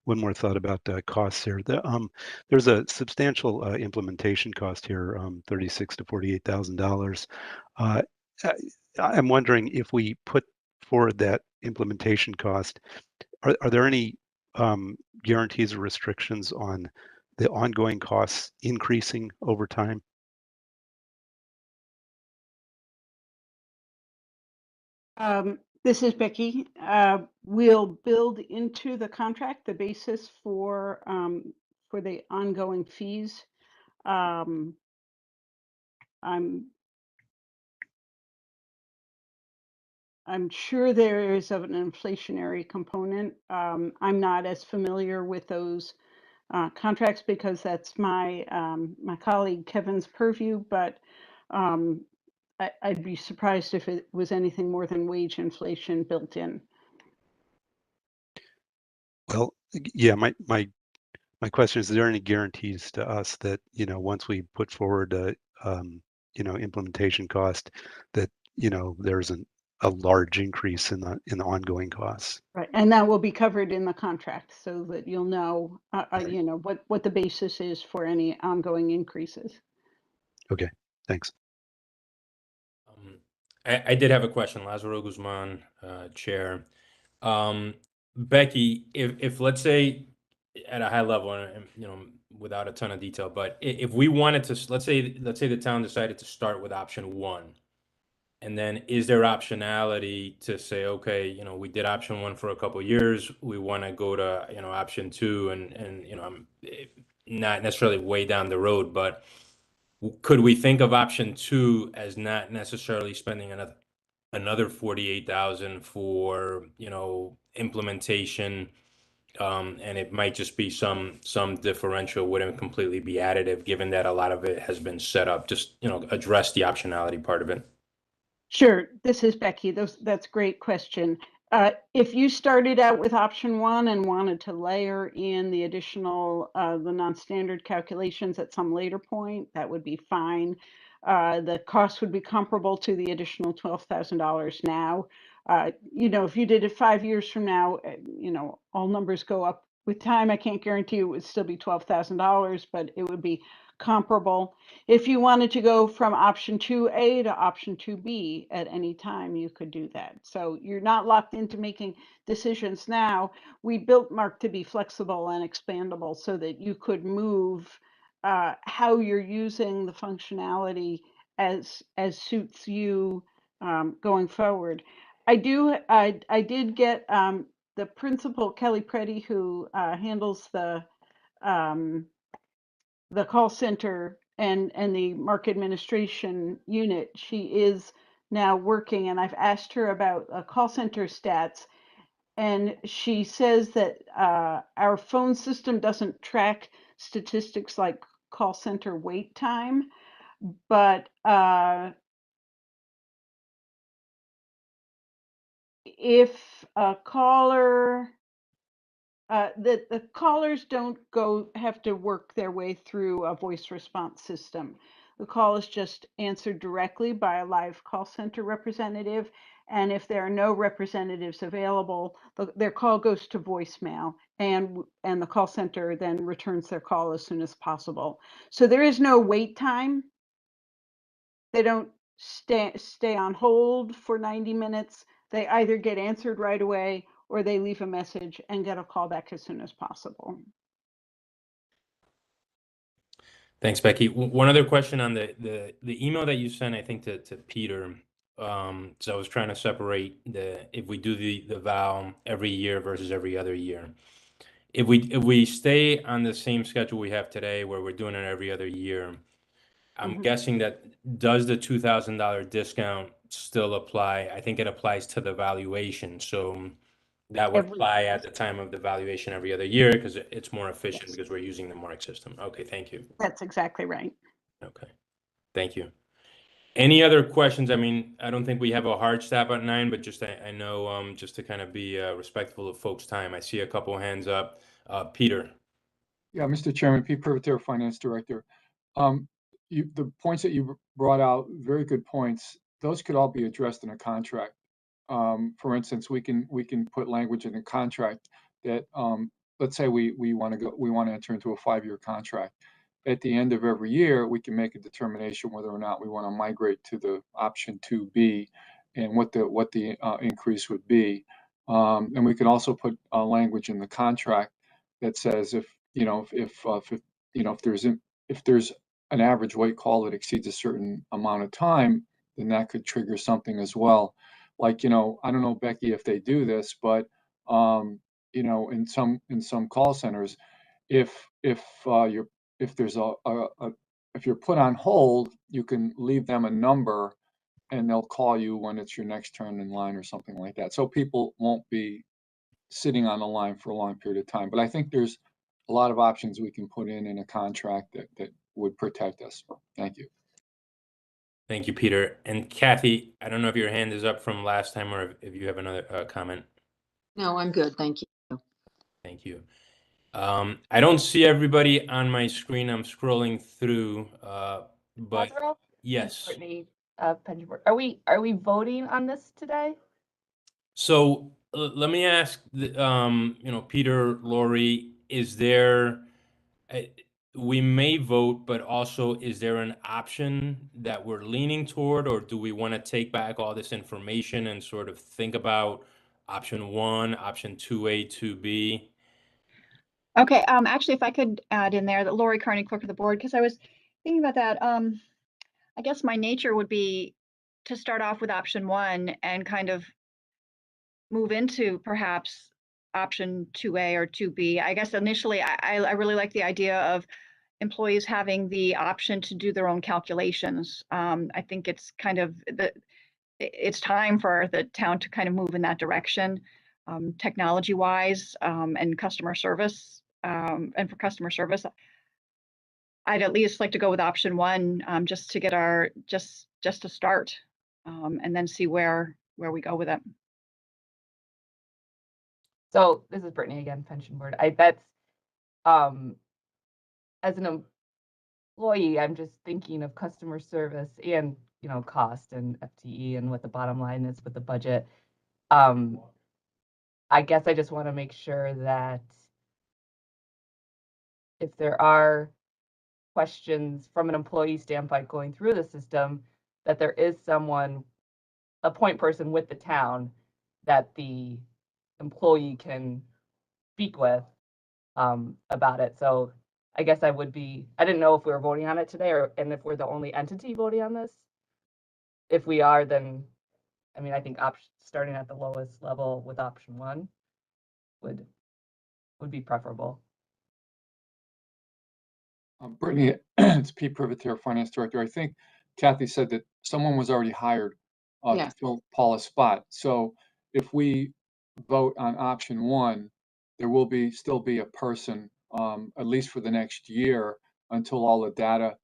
One more thought about costs here. There's a substantial implementation cost here, $36,000 to $48,000. I'm wondering if we put forward that implementation cost, are there any guarantees or restrictions on the ongoing costs increasing over time? This is Becky. We'll build into the contract the basis for the ongoing fees. I'm sure there is an inflationary component. I'm not as familiar with those contracts because that's my my colleague Kevin's purview, but I'd be surprised if it was anything more than wage inflation built in. Well, yeah, my question is there any guarantees to us that, once we put forward a, implementation cost, that, there's a large increase in the ongoing costs? Right, and that will be covered in the contract so that you'll know, Right. what the basis is for any ongoing increases. Okay, thanks. I did have a question, Lazaro Guzman, chair. Becky, if let's say at a high level, and without a ton of detail, but if we wanted to, let's say the town decided to start with option 1, And then is there optionality to say, okay, you know, we did option 1 for a couple of years, we want to go to, you know, option 2 and you know, I'm not necessarily way down the road, but could we think of option 2 as not necessarily spending another 48,000 for, you know, implementation, and it might just be some differential, wouldn't completely be additive, given that a lot of it has been set up, just, you know, address the optionality part of it. Sure, this is Becky. That's a great question. If you started out with option 1 and wanted to layer in the additional, the non-standard calculations at some later point, that would be fine. The cost would be comparable to the additional $12,000 now. You know, if you did it 5 years from now, you know, all numbers go up with time. I can't guarantee it would still be $12,000, but it would be comparable. If you wanted to go from option 2A to option 2B at any time, you could do that. So you're not locked into making decisions now. We built MARC to be flexible and expandable so that you could move how you're using the functionality as suits you going forward. I did get the principal, Kelly Preddy, who handles the call center and the MARC administration unit. She is now working, and I've asked her about call center stats, and she says that our phone system doesn't track statistics like call center wait time, but if a caller the callers don't have to work their way through a voice response system. The call is just answered directly by a live call center representative. And if there are no representatives available, their call goes to voicemail, and the call center then returns their call as soon as possible. So there is no wait time. They don't stay on hold for 90 minutes. They either get answered right away or they leave a message and get a call back as soon as possible. Thanks, Becky. One other question on the email that you sent, I think to Peter. So I was trying to separate if we do the vow every year versus every other year. If we stay on the same schedule we have today, where we're doing it every other year, I'm guessing that does the $2,000 discount still apply? I think it applies to the valuation. So that would apply at the time of the valuation every other year because it's more efficient because we're using the MARC system. Okay, thank you. That's exactly right. Okay, thank you. Any other questions? I mean, I don't think we have a hard stop at 9, but just I know just to kind of be respectful of folks' time. I see a couple hands up. Peter. Yeah, Mr. Chairman, Pete Privitera, Finance Director. The points that you brought out, very good points. Those could all be addressed in a contract. For instance, we can put language in a contract that, let's say we want to enter into a 5-year contract. At the end of every year, we can make a determination whether or not we want to migrate to the option 2B and what the increase would be. And we can also put language in the contract that says if there's an average wait call that exceeds a certain amount of time, then that could trigger something as well. Like, I don't know, Becky, if they do this, but in some call centers, if you're put on hold, you can leave them a number and they'll call you when it's your next turn in line or something like that. So people won't be sitting on the line for a long period of time. But I think there's a lot of options we can put in a contract that would protect us. Thank you. Thank you, Peter. And Kathy, I don't know if your hand is up from last time or if you have another comment. No, I'm good. Thank you. Thank you. I don't see everybody on my screen. I'm scrolling through, but yes. Courtney, pension board. Are we voting on this today? So let me ask, Peter, Lori, is there? We may vote, but also is there an option that we're leaning toward, or do we want to take back all this information and sort of think about option 1, option 2A, 2B? Okay, actually, if I could add in there that Lori Kearney, clerk of the board, because I was thinking about that. I guess my nature would be to start off with option 1 and kind of move into perhaps option 2A or 2B. I guess initially I really like the idea of employees having the option to do their own calculations. I think it's kind of it's time for the town to kind of move in that direction, technology wise, and customer service. And for customer service, I'd at least like to go with option 1, just to get our just to start, and then see where we go with it. So this is Brittany again, pension board. That's as an employee, I'm just thinking of customer service and, you know, cost and FTE and what the bottom line is with the budget. I guess I just want to make sure that if there are questions from an employee standpoint going through the system, that there is someone, a point person with the town that the employee can speak with about it. So I guess I didn't know if we were voting on it today and if we're the only entity voting on this. If we are, then, I mean, I think starting at the lowest level with option 1 would be preferable. Brittany, it's Pete Privitera, Finance Director. I think Kathy said that someone was already hired to Yeah. fill Paula's spot. So if we vote on option 1, there will still be a person, at least for the next year, until all the data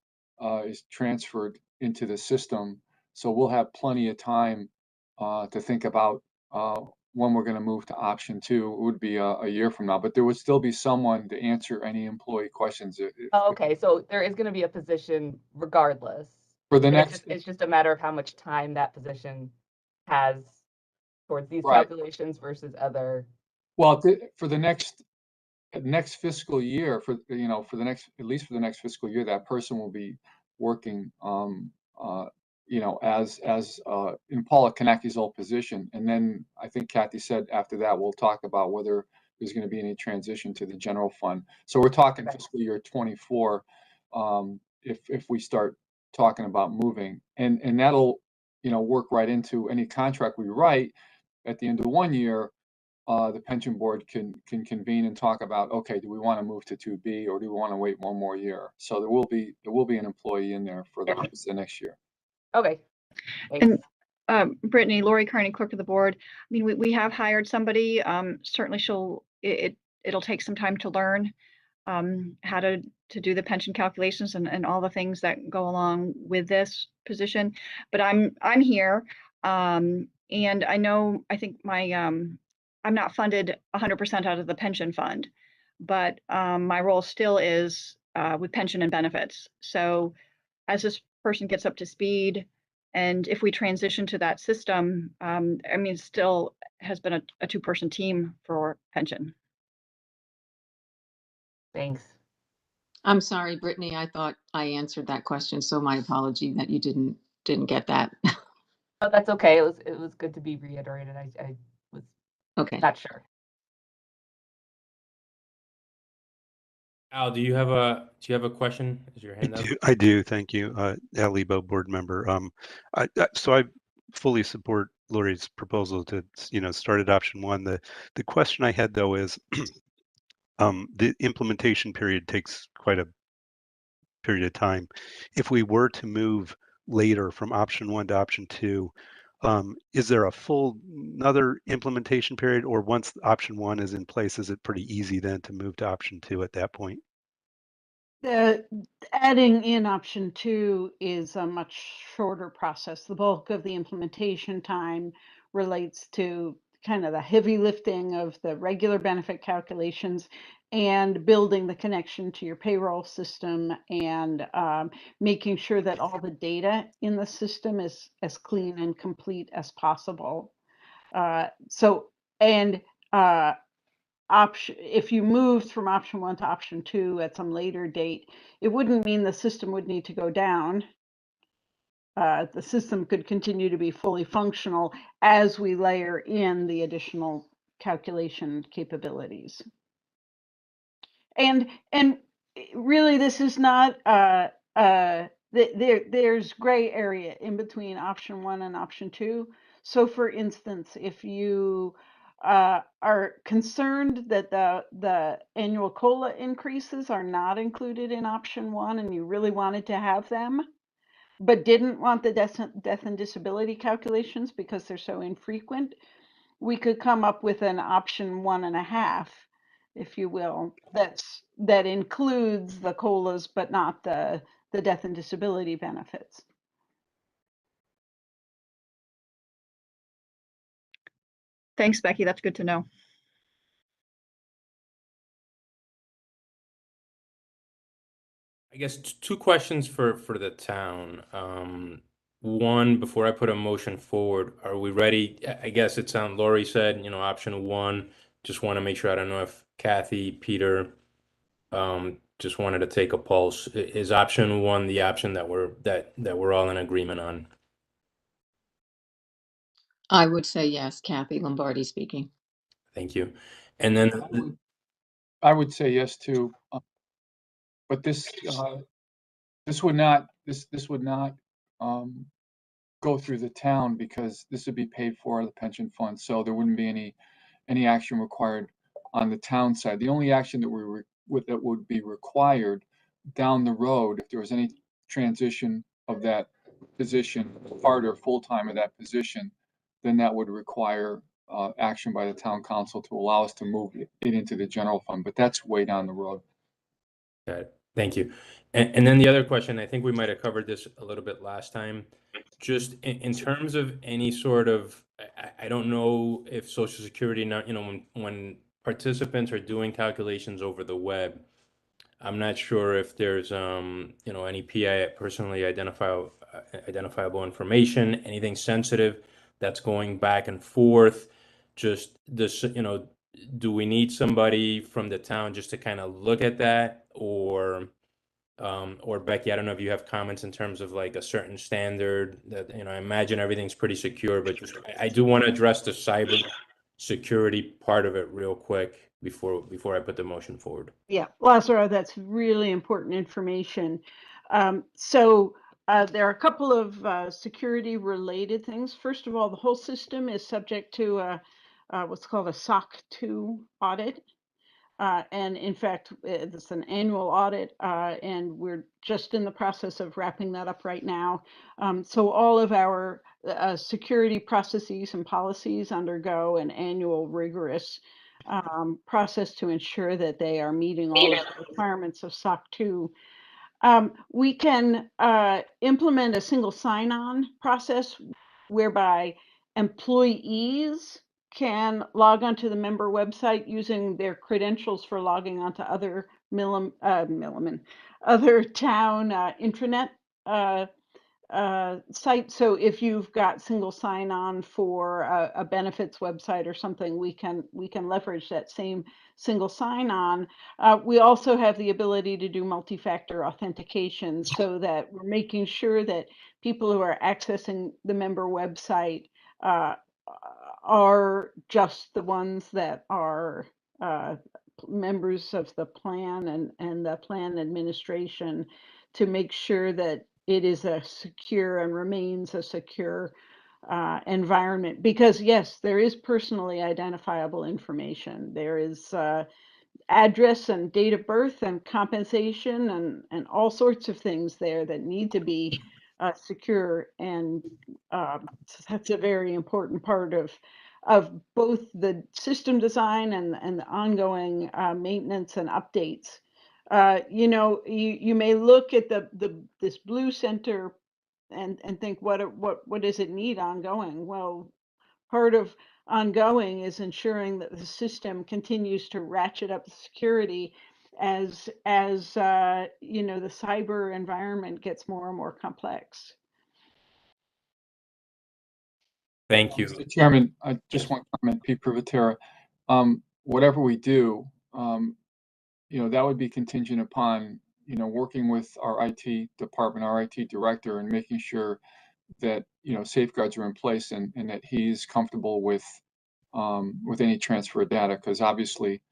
is transferred into the system. So we'll have plenty of time to think about when we're going to move to option 2. It would be a year from now, but there would still be someone to answer any employee questions. Okay, so there is going to be a position regardless. For the next, It's just a matter of how much time that position has towards these Right. calculations versus other. well, for the next fiscal year, for the next, at least for the next fiscal year, that person will be working, as in Paula Kanaki's old position. And then I think Kathy said after that, we'll talk about whether there's going to be any transition to the general fund. So we're talking Okay. fiscal year 24, if we start talking about moving, and that'll, work right into any contract we write. At the end of 1 year, the pension board can convene and talk about, okay, do we want to move to 2B or do we want to wait 1 more year? So there will be an employee in there for the next year. Okay. Thanks. And Brittany, Lori Kearney, clerk of the board. I mean, we have hired somebody. Certainly it'll take some time to learn how to do the pension calculations and all the things that go along with this position. But I'm here, and I think I'm not funded 100% out of the pension fund, but my role still is with pension and benefits. So as this person gets up to speed, and if we transition to that system, I mean, still has been a 2-person team for pension. Thanks. I'm sorry, Brittany, I thought I answered that question, so my apology that you didn't get that. Oh, that's okay. It was good to be reiterated. I was Okay. not sure. Al, do you have a question? Is your hand up? I do. Thank you, Al Lebo, board member. So I fully support Lori's proposal to, start at option 1. The question I had though is, the implementation period takes quite a period of time. If we were to move later from option 1 to option 2, is there a full another implementation period, or once option 1 is in place, is it pretty easy then to move to option 2 at that point? The adding in option 2 is a much shorter process. The bulk of the implementation time relates to kind of the heavy lifting of the regular benefit calculations and building the connection to your payroll system and making sure that all the data in the system is as clean and complete as possible. If you moved from option 1 to option 2 at some later date, it wouldn't mean the system would need to go down. The system could continue to be fully functional as we layer in the additional calculation capabilities. And really, this is not there's gray area in between option 1 and option 2. So for instance, if you are concerned that the annual COLA increases are not included in option 1 and you really wanted to have them, but didn't want the death and disability calculations because they're so infrequent, we could come up with an option 1.5, if you will, that includes the COLAs but not the death and disability benefits. Thanks, Becky. That's good to know. I guess two questions for the town. One, before I put a motion forward, are we ready? I guess it sounds, Lori said, option 1. Just want to make sure. I don't know if Kathy, Peter, just wanted to take a pulse. Is option 1 the option that we're all in agreement on? I would say yes. Kathy Lombardi speaking. Thank you. And then I would say yes too, but this would not go through the town because this would be paid for the pension fund, so there wouldn't be any action required on the town side. The only action that would be required down the road, if there was any transition of that position, part or full-time of that position, then that would require action by the town council to allow us to move it into the general fund, but that's way down the road. Got it. Thank you. And then the other question, I think we might have covered this a little bit last time, just in terms of any sort of, I don't know if Social Security, now, when participants are doing calculations over the web, I'm not sure if there's, any PI, personally identifiable information, anything sensitive that's going back and forth. Just this, do we need somebody from the town just to kind of look at that, or Becky, I don't know if you have comments in terms of like a certain standard that, I imagine everything's pretty secure, but just, I do want to address the cyber security part of it real quick before I put the motion forward. Yeah, Lazaro, that's really important information. So there are a couple of security related things. First of all, the whole system is subject to what's called a SOC 2 audit. And in fact, it's an annual audit, and we're just in the process of wrapping that up right now. So all of our security processes and policies undergo an annual rigorous process to ensure that they are meeting all of the requirements of SOC 2. We can implement a single sign-on process whereby employees can log onto the member website using their credentials for logging onto other other town intranet site. So if you've got single sign-on for a benefits website or something, we can leverage that same single sign-on. We also have the ability to do multi-factor authentication so that we're making sure that people who are accessing the member website are just the ones that are members of the plan and the plan administration, to make sure that it is a secure and remains a secure environment. Because yes, there is personally identifiable information. There is address and date of birth and compensation and all sorts of things there that need to be secure. And that's a very important part of both the system design and the ongoing maintenance and updates. You may look at this blue center and think, what does it need ongoing? Well, part of ongoing is ensuring that the system continues to ratchet up security as the cyber environment gets more and more complex. Thank you. Mr. Chairman, I just want to comment, Pete Privitera. Whatever we do, that would be contingent upon, working with our IT department, our IT director, and making sure that, safeguards are in place and that he's comfortable with any transfer of data. Because obviously,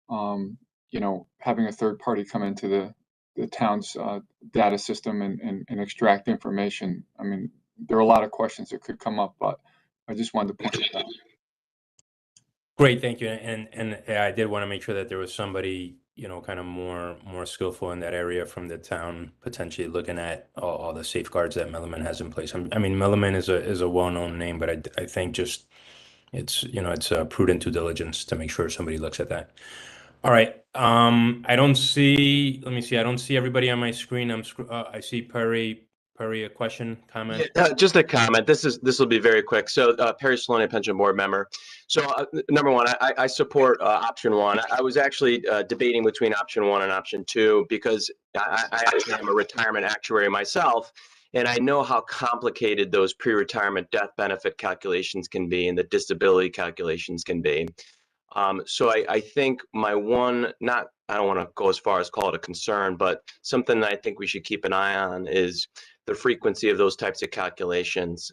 having a third party come into the the town's data system and extract information. I mean, there are a lot of questions that could come up, but I just wanted to point it out. Great, thank you. And I did want to make sure that there was somebody, kind of more skillful in that area from the town, potentially looking at all the safeguards that Milliman has in place. I mean, Milliman is a well-known name, but I think just it's prudent due diligence to make sure somebody looks at that. All right. I don't see. Let me see. I don't see everybody on my screen. I see Perry. Perry, a question, comment? Yeah, just a comment. This will be very quick. So Perry Saloni, pension board member. So number one, I support option one. I was actually debating between option one and option two because I actually am a retirement actuary myself, and I know how complicated those pre-retirement death benefit calculations can be and the disability calculations can be. So I think my one, I don't want to go as far as call it a concern, but something that I think we should keep an eye on is the frequency of those types of calculations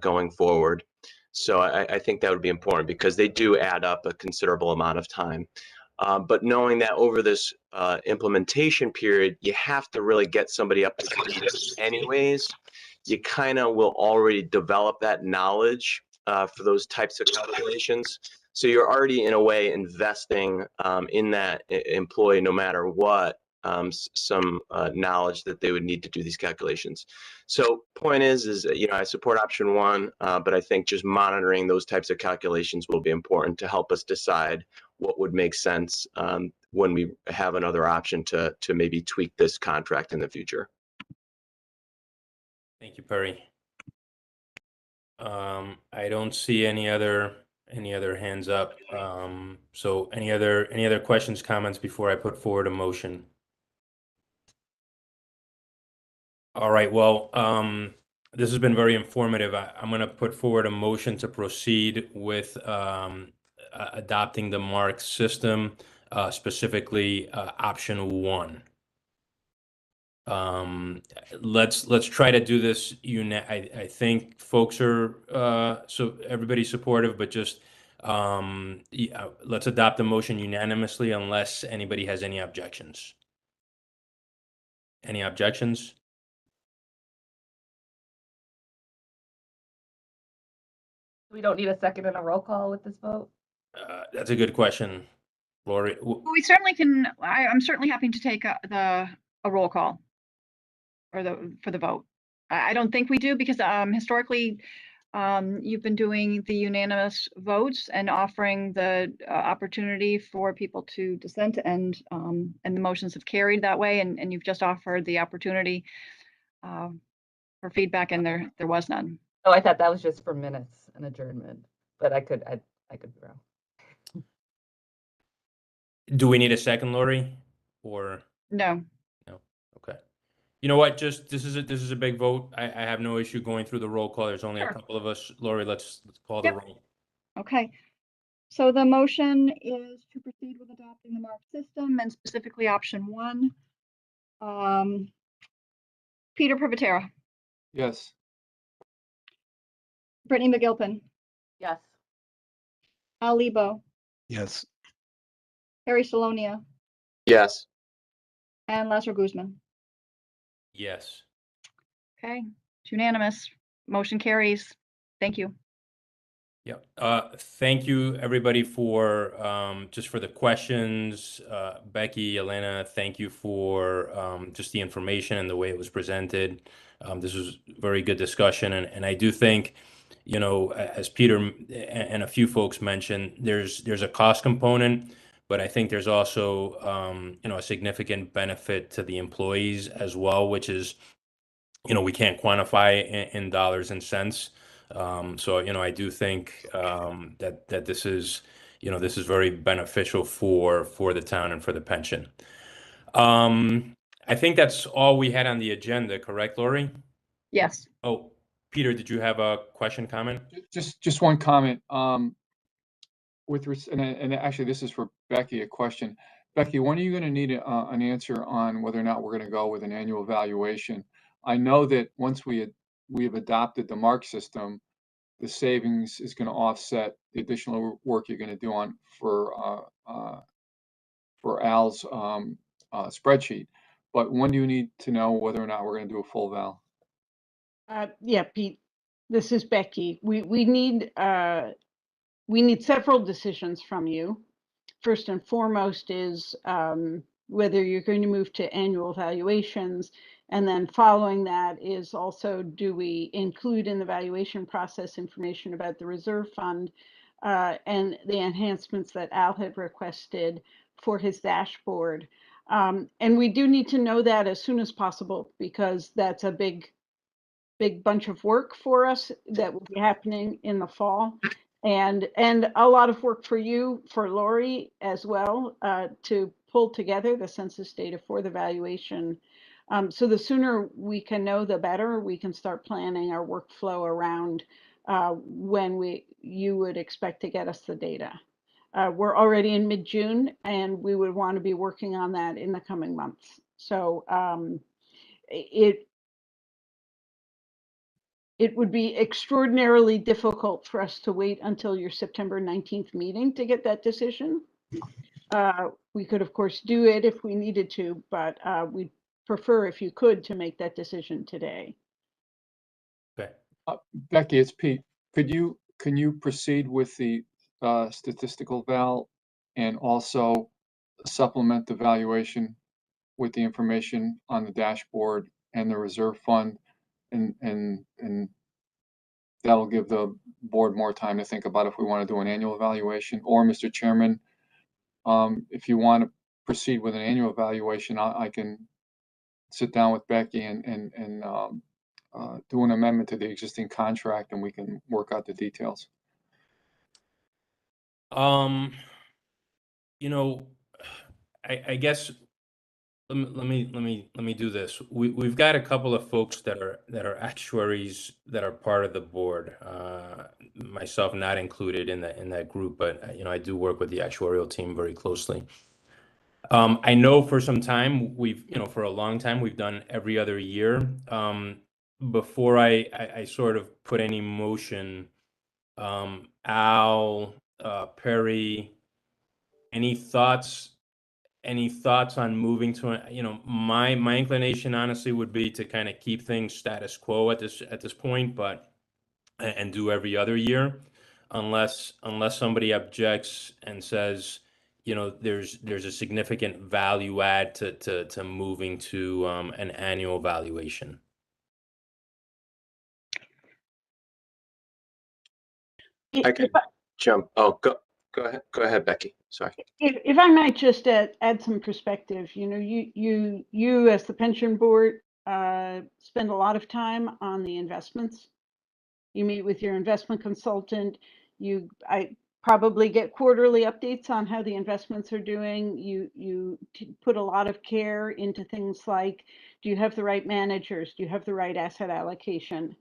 going forward. So I think that would be important because they do add up a considerable amount of time. But knowing that over this implementation period, you have to really get somebody up to speed anyways, you kind of will already develop that knowledge for those types of calculations. So you're already in a way investing in that employee no matter what, some knowledge that they would need to do these calculations. So point is I support option one, but I think just monitoring those types of calculations will be important to help us decide what would make sense when we have another option to maybe tweak this contract in the future. Thank you, Perry. I don't see any other hands up. So any other questions, comments before I put forward a motion? All right, well, this has been very informative. I'm going to put forward a motion to proceed with adopting the MARC system, specifically option one. Let's try to do this. I think folks are so everybody's supportive, but just let's adopt the motion unanimously unless anybody has any objections. Any objections? We don't need a second and a roll call with this vote? That's a good question, Lori. We certainly can. I'm certainly happy to take a roll call or for the vote. I don't think we do because historically you've been doing the unanimous votes and offering the opportunity for people to dissent, and the motions have carried that way, and you've just offered the opportunity for feedback, and there was none. Oh, I thought that was just for minutes and adjournment, but I could be wrong. Do we need a second, Lori, or No? no? Okay. You know what? Just this is a big vote. I have no issue going through the roll call. There's only Sure. a couple of us. Lori, let's call Yep. the roll. Okay. So the motion is to proceed with adopting the MARC system and specifically option one. Peter Privitera, Yes. Brittany McGilpin, Yes. Al Lebo, Yes. Harry Salonia, Yes. and Lazar Guzman. Yes. Okay, it's unanimous. Motion carries. Thank you. Yeah. Thank you, everybody, for just for the questions. Becky, Yelena, thank you for just the information and the way it was presented. This was very good discussion, and I do think, as Peter and a few folks mentioned, there's a cost component, but I think there's also a significant benefit to the employees as well, which is, we can't quantify in dollars and cents. So, I do think that this is very beneficial for the town and for the pension. I think that's all we had on the agenda, correct, Lori? Yes. Oh, Peter, did you have a question, comment? Just one comment. And actually, this is for Becky, a question. Becky, when are you going to need an answer on whether or not we're going to go with an annual valuation? I know that once we have adopted the MARC system, the savings is going to offset the additional work you're going to do for Al's spreadsheet. but when do you need to know whether or not we're going to do a full val? Yeah, Pete, this is Becky. We need several decisions from you. First and foremost is whether you're going to move to annual valuations. And then following that is also, do we include in the valuation process information about the reserve fund and the enhancements that Al had requested for his dashboard. And we do need to know that as soon as possible, because that's a big bunch of work for us that will be happening in the fall. And a lot of work for you, for Lori as well, to pull together the census data for the valuation. So the sooner we can know, the better. We can start planning our workflow around when you would expect to get us the data. We're already in mid-June, and we would want to be working on that in the coming months. So it would be extraordinarily difficult for us to wait until your September 19th meeting to get that decision. We could, of course, do it if we needed to, but we'd prefer, if you could, to make that decision today. Okay. Becky, it's Pete. Can you proceed with the statistical val and also supplement the valuation with the information on the dashboard and the reserve fund, and that'll give the board more time to think about if we want to do an annual evaluation, or Mr. Chairman, if you want to proceed with an annual evaluation, I can sit down with Becky and do an amendment to the existing contract, and we can work out the details. You know, I guess let me do this. We've got a couple of folks that are actuaries that are part of the board. Myself not included in that group, but you know, I do work with the actuarial team very closely. I know for some time for a long time we've done every other year. Before I sort of put any motion, Al, Perry, any thoughts on moving to my inclination honestly would be to kind of keep things status quo at this point, but and do every other year, unless somebody objects and says, there's a significant value add to moving to an annual valuation. I can jump. Oh, go ahead, Becky. Sorry. If I might just add some perspective, you as the pension board spend a lot of time on the investments. You meet with your investment consultant. I probably get quarterly updates on how the investments are doing. You put a lot of care into things like, do you have the right managers? Do you have the right asset allocation?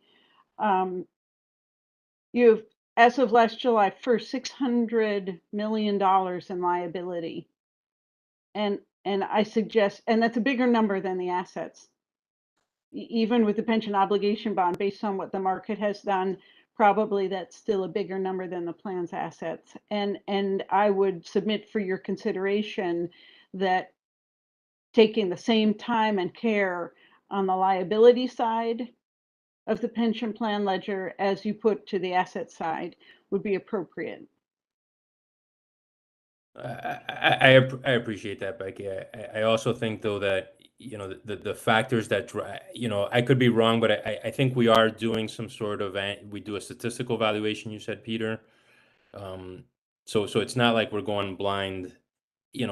You've, as of last July 1st, $600 million in liability. And I suggest, and that's a bigger number than the assets. Even with the pension obligation bond, based on what the market has done, probably that's still a bigger number than the plan's assets. And I would submit for your consideration that taking the same time and care on the liability side of the pension plan ledger as you put to the asset side would be appropriate. I appreciate that, Becky. I also think, though, that the factors that I could be wrong, but I think we are doing some sort of we do a statistical valuation. You said, Peter. So it's not like we're going blind,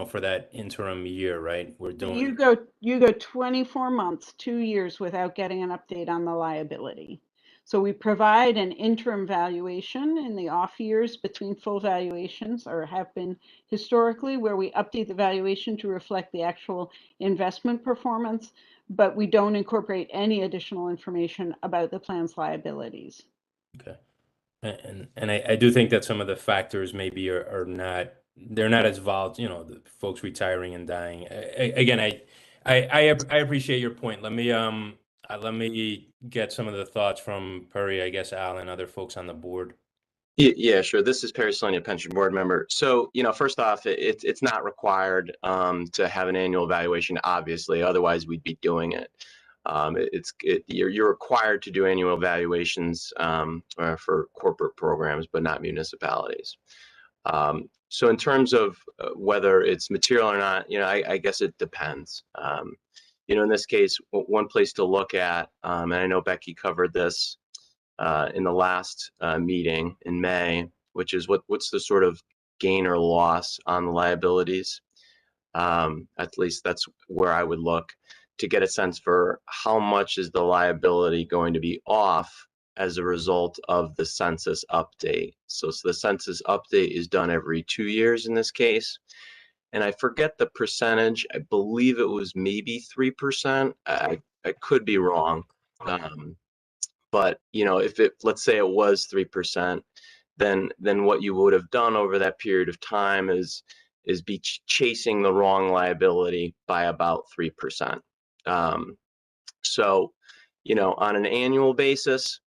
for that interim year, right? We're doing. You go 24 months, 2 years without getting an update on the liability. So we provide an interim valuation in the off years between full valuations, or have been historically, where we update the valuation to reflect the actual investment performance, but we don't incorporate any additional information about the plan's liabilities. Okay. And I do think that some of the factors maybe are not, they're not as volatile, the folks retiring and dying. Again, I appreciate your point. Let me get some of the thoughts from Perry, I guess, Al, and other folks on the board. Yeah, sure. This is Perry Selenia, pension board member. So, first off, it's not required to have an annual evaluation, obviously, otherwise we'd be doing it. You're required to do annual evaluations for corporate programs, but not municipalities. So in terms of whether it's material or not, I guess it depends. In this case, one place to look at, and I know Becky covered this in the last meeting in May, which is what's the sort of gain or loss on the liabilities. At least that's where I would look to get a sense for how much is the liability going to be off as a result of the census update. So the census update is done every 2 years in this case. And I forget the percentage. I believe it was maybe 3%. I could be wrong. But if let's say it was 3%, then what you would have done over that period of time is be chasing the wrong liability by about 3%. So, on an annual basis,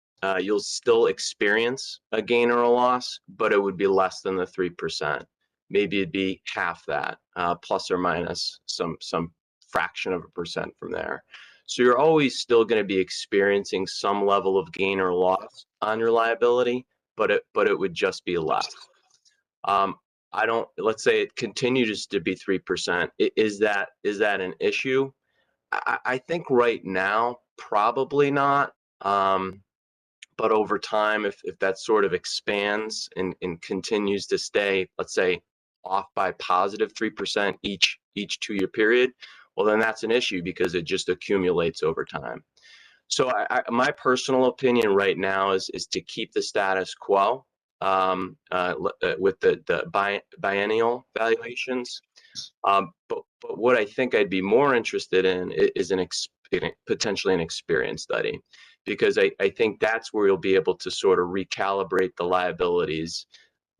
you'll still experience a gain or a loss, but it would be less than the 3%. Maybe it'd be half that, plus or minus some fraction of a percent from there. So you're always still going to be experiencing some level of gain or loss on your liability, but it would just be less. Let's say it continues to be 3%. Is that an issue? I think right now, probably not. But over time, if that sort of expands and continues to stay, let's say, off by positive 3% each 2-year period, well, then that's an issue because it just accumulates over time. So my personal opinion right now is to keep the status quo with the biennial valuations. But what I think I'd be more interested in is potentially an experience study, because I think that's where you'll be able to sort of recalibrate the liabilities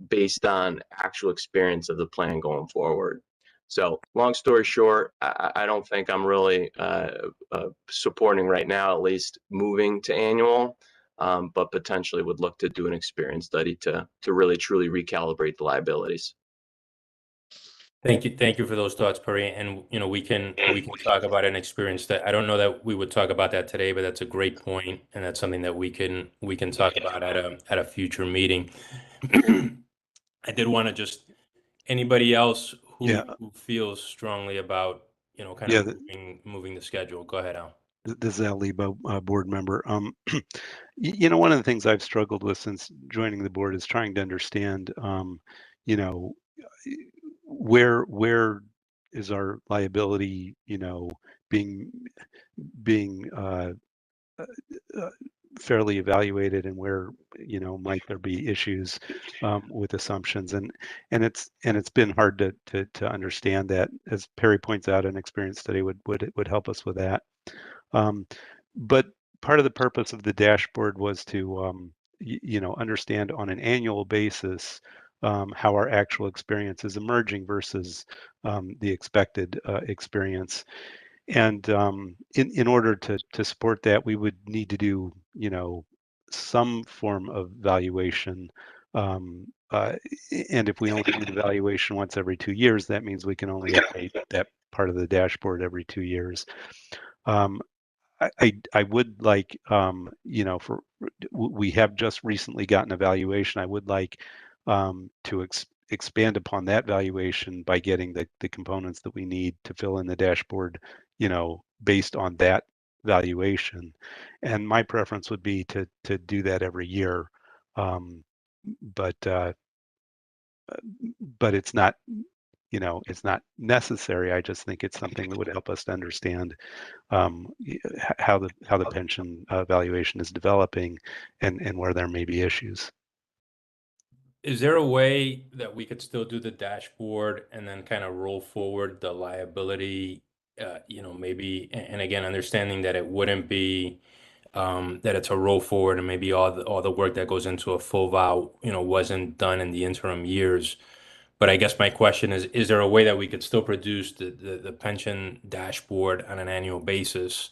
based on actual experience of the plan going forward. So long story short, I don't think I'm really supporting right now, at least moving to annual, but potentially would look to do an experience study to really truly recalibrate the liabilities. Thank you for those thoughts, Perry. And we can talk about an experience that I don't know that we would talk about that today, but that's a great point, and that's something that we can talk about at a future meeting. I did want to just anybody else who feels strongly about kind of moving the schedule. Go ahead, Al. This is Al Lebo, board member. One of the things I've struggled with since joining the board is trying to understand, where is our liability, being fairly evaluated, and where might there be issues with assumptions, and it's been hard to understand that. As Perry points out, an experience study would help us with that. But part of the purpose of the dashboard was to understand on an annual basis how our actual experience is emerging versus the expected experience. And in order to support that, we would need to do some form of valuation. And if we only do the valuation once every 2 years, that means we can only update that part of the dashboard every 2 years. I would like, we have just recently gotten a valuation. I would like to expand upon that valuation by getting the components that we need to fill in the dashboard, based on that valuation. And my preference would be to do that every year. But it's not, it's not necessary. I just think it's something that would help us to understand how the pension valuation is developing and where there may be issues. Is there a way that we could still do the dashboard and then kind of roll forward the liability, maybe, and again, understanding that it wouldn't be that it's a roll forward, and maybe all the work that goes into a full vow, wasn't done in the interim years. But I guess my question is there a way that we could still produce the pension dashboard on an annual basis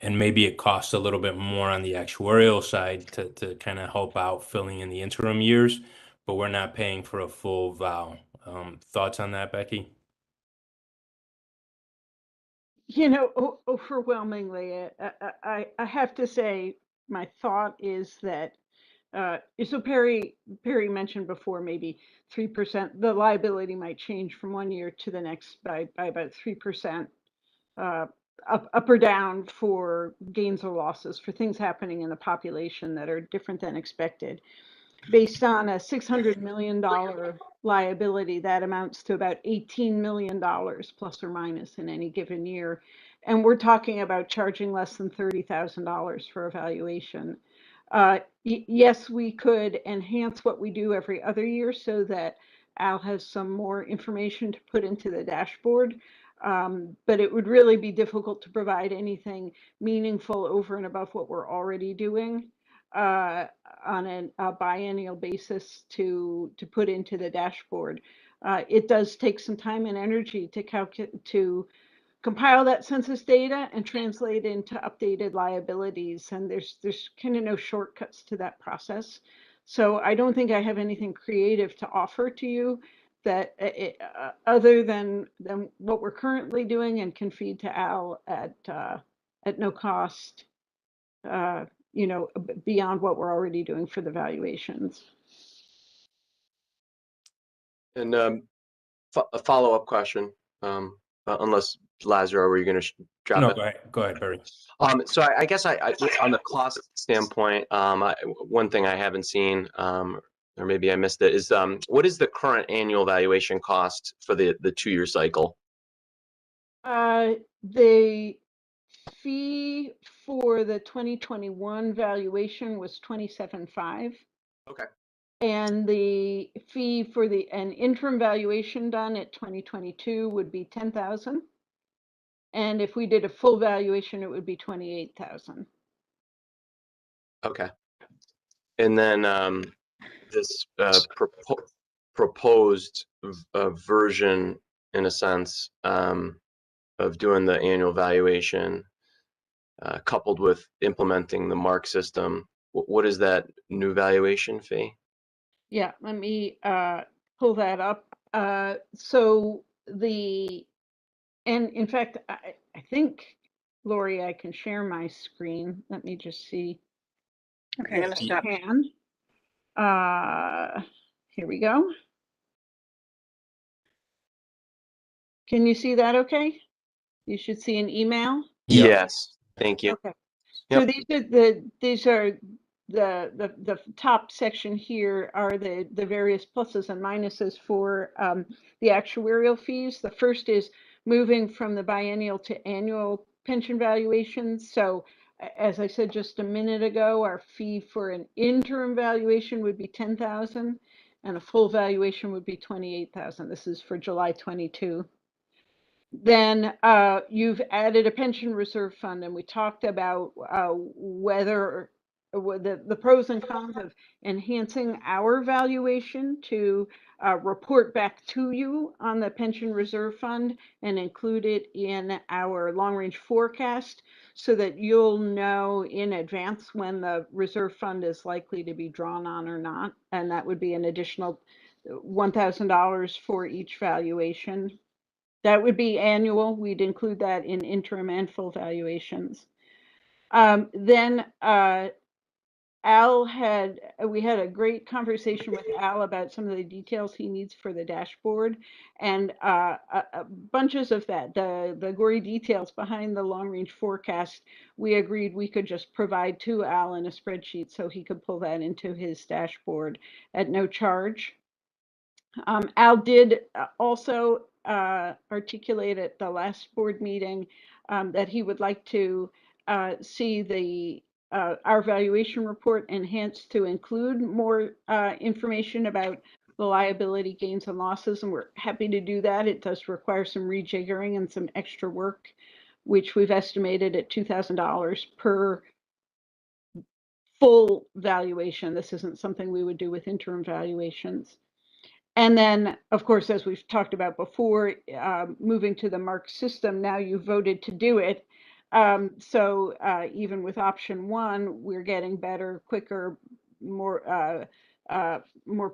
and maybe it costs a little bit more on the actuarial side to kind of help out filling in the interim years, but we're not paying for a full val. Thoughts on that, Becky? You know, overwhelmingly, I have to say, my thought is that, so Perry mentioned before, maybe 3%, the liability might change from one year to the next by about 3%, up or down for gains or losses, for things happening in the population that are different than expected. Based on a $600 million liability, that amounts to about $18 million plus or minus in any given year. And we're talking about charging less than $30,000 for evaluation. Yes, we could enhance what we do every other year so that Al has some more information to put into the dashboard. But it would really be difficult to provide anything meaningful over and above what we're already doing on a biennial basis to put into the dashboard. It does take some time and energy to compile that census data and translate into updated liabilities, and there's kind of no shortcuts to that process. So I don't think I have anything creative to offer to you that other than what we're currently doing and can feed to Al at no cost. You know, beyond what we're already doing for the valuations. And a follow-up question, unless Lazaro, were you going to drop No, it? go ahead, Barry. So I guess I on the cost standpoint, one thing I haven't seen, or maybe I missed it, is what is the current annual valuation cost for the 2-year cycle? The fee for the 2021 valuation was $27,500. Okay. And the fee for an interim valuation done at 2022 would be $10,000. And if we did a full valuation, it would be $28,000. Okay. And then this proposed version, in a sense, of doing the annual valuation, coupled with implementing the MARC system, what is that new valuation fee? Yeah, let me pull that up. So and in fact, I think, Lori, I can share my screen. Let me just see. Okay, I'm gonna stop. Here we go. Can you see that okay? You should see an email. Yep. Yes, thank you. Okay. Yep. So these are the top section here are the various pluses and minuses for the actuarial fees. The first is moving from the biennial to annual pension valuations. So as I said just a minute ago, our fee for an interim valuation would be $10,000 and a full valuation would be $28,000. This is for July 22. Then you've added a pension reserve fund, and we talked about whether the pros and cons of enhancing our valuation to report back to you on the pension reserve fund and include it in our long range forecast so that you'll know in advance when the reserve fund is likely to be drawn on or not. And that would be an additional $1,000 for each valuation. That would be annual. We'd include that in interim and full valuations. Then we had a great conversation with Al about some of the details he needs for the dashboard, and bunches of that, the gory details behind the long range forecast, we agreed we could just provide to Al in a spreadsheet so he could pull that into his dashboard at no charge. Al did also articulate at the last board meeting that he would like to see our valuation report enhanced to include more information about the liability gains and losses, and we're happy to do that. It does require some rejiggering and some extra work, which we've estimated at $2,000 per full valuation. This isn't something we would do with interim valuations. And then, of course, as we've talked about before, moving to the MARC system, now you voted to do it. So even with option one, we're getting better, quicker, more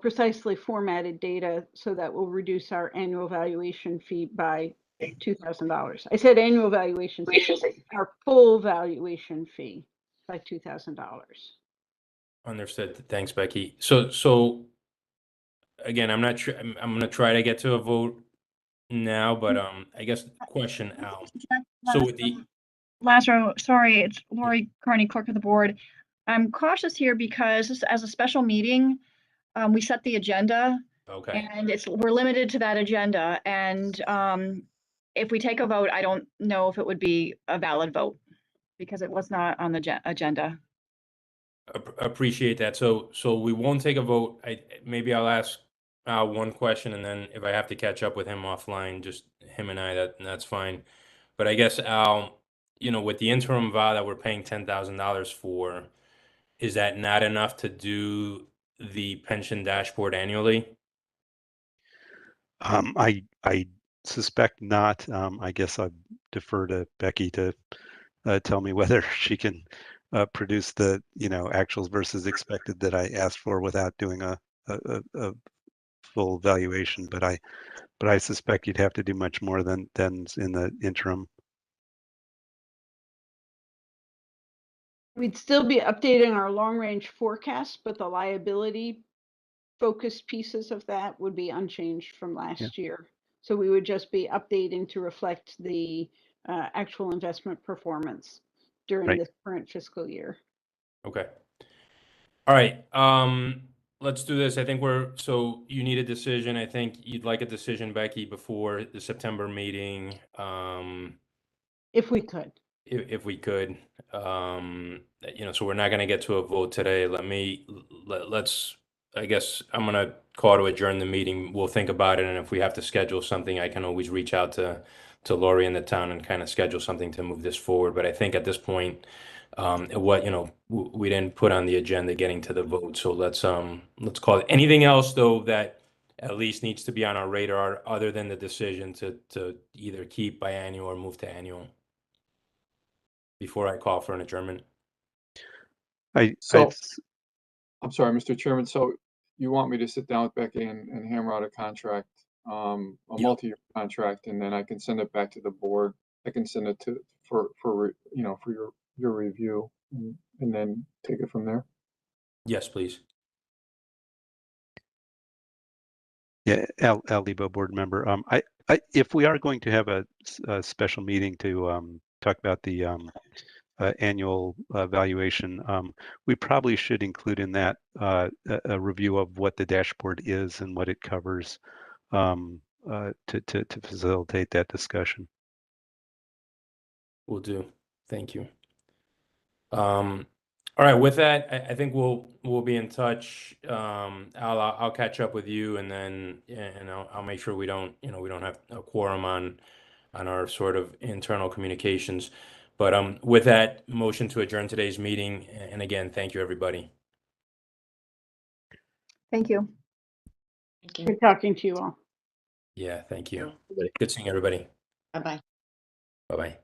precisely formatted data, so that will reduce our annual valuation fee by $2,000. I said annual valuation fee, our full valuation fee by $2,000. Understood. Thanks, Becky. So again, I'm not sure. I'm going to try to get to a vote now, but I guess question, Al. So with the Lazaro, sorry, it's Lori Kearney, clerk of the board. I'm cautious here because this, as a special meeting, we set the agenda okay. and we're limited to that agenda. And if we take a vote, I don't know if it would be a valid vote because it was not on the agenda. Appreciate that. So we won't take a vote. Maybe I'll ask Al one question, and then if I have to catch up with him offline, just him and I, that's fine. But I guess Al, with the interim vow that we're paying $10,000 for, is that not enough to do the pension dashboard annually? I suspect not. I guess I'd defer to Becky to tell me whether she can produce the actuals versus expected that I asked for without doing a full valuation. But I suspect you'd have to do much more than in the interim. We'd still be updating our long-range forecast, but the liability focused pieces of that would be unchanged from last year. So we would just be updating to reflect the actual investment performance during Right. this current fiscal year. Okay. All right. Let's do this. I think so you need a decision. I think you'd like a decision, Becky, before the September meeting. If we could. If we could, so we're not going to get to a vote today. Let's, I guess I'm going to call to adjourn the meeting. We'll think about it. And if we have to schedule something, I can always reach out to Lori in the town and kind of schedule something to move this forward. But I think at this point, we didn't put on the agenda getting to the vote. So let's call it. Anything else though that at least needs to be on our radar other than the decision to either keep biannual or move to annual before I call for an adjournment? I'm sorry, Mr. Chairman. So you want me to sit down with Becky and hammer out a contract, a multi-year contract, and then I can send it back to the board. I can send it for your review, and then take it from there. Yes, please. Yeah, Al Lebo, board member. If we are going to have a special meeting to talk about the annual valuation, we probably should include in that a review of what the dashboard is and what it covers to facilitate that discussion. Will do. Thank you. All right. With that, I think we'll be in touch. I'll catch up with you, and then I'll make sure we don't have a quorum on our sort of internal communications. But with that, motion to adjourn today's meeting. And again, thank you, everybody. Thank you. Thank you. Good talking to you all. Yeah, thank you. Good seeing everybody. Bye-bye. Bye-bye.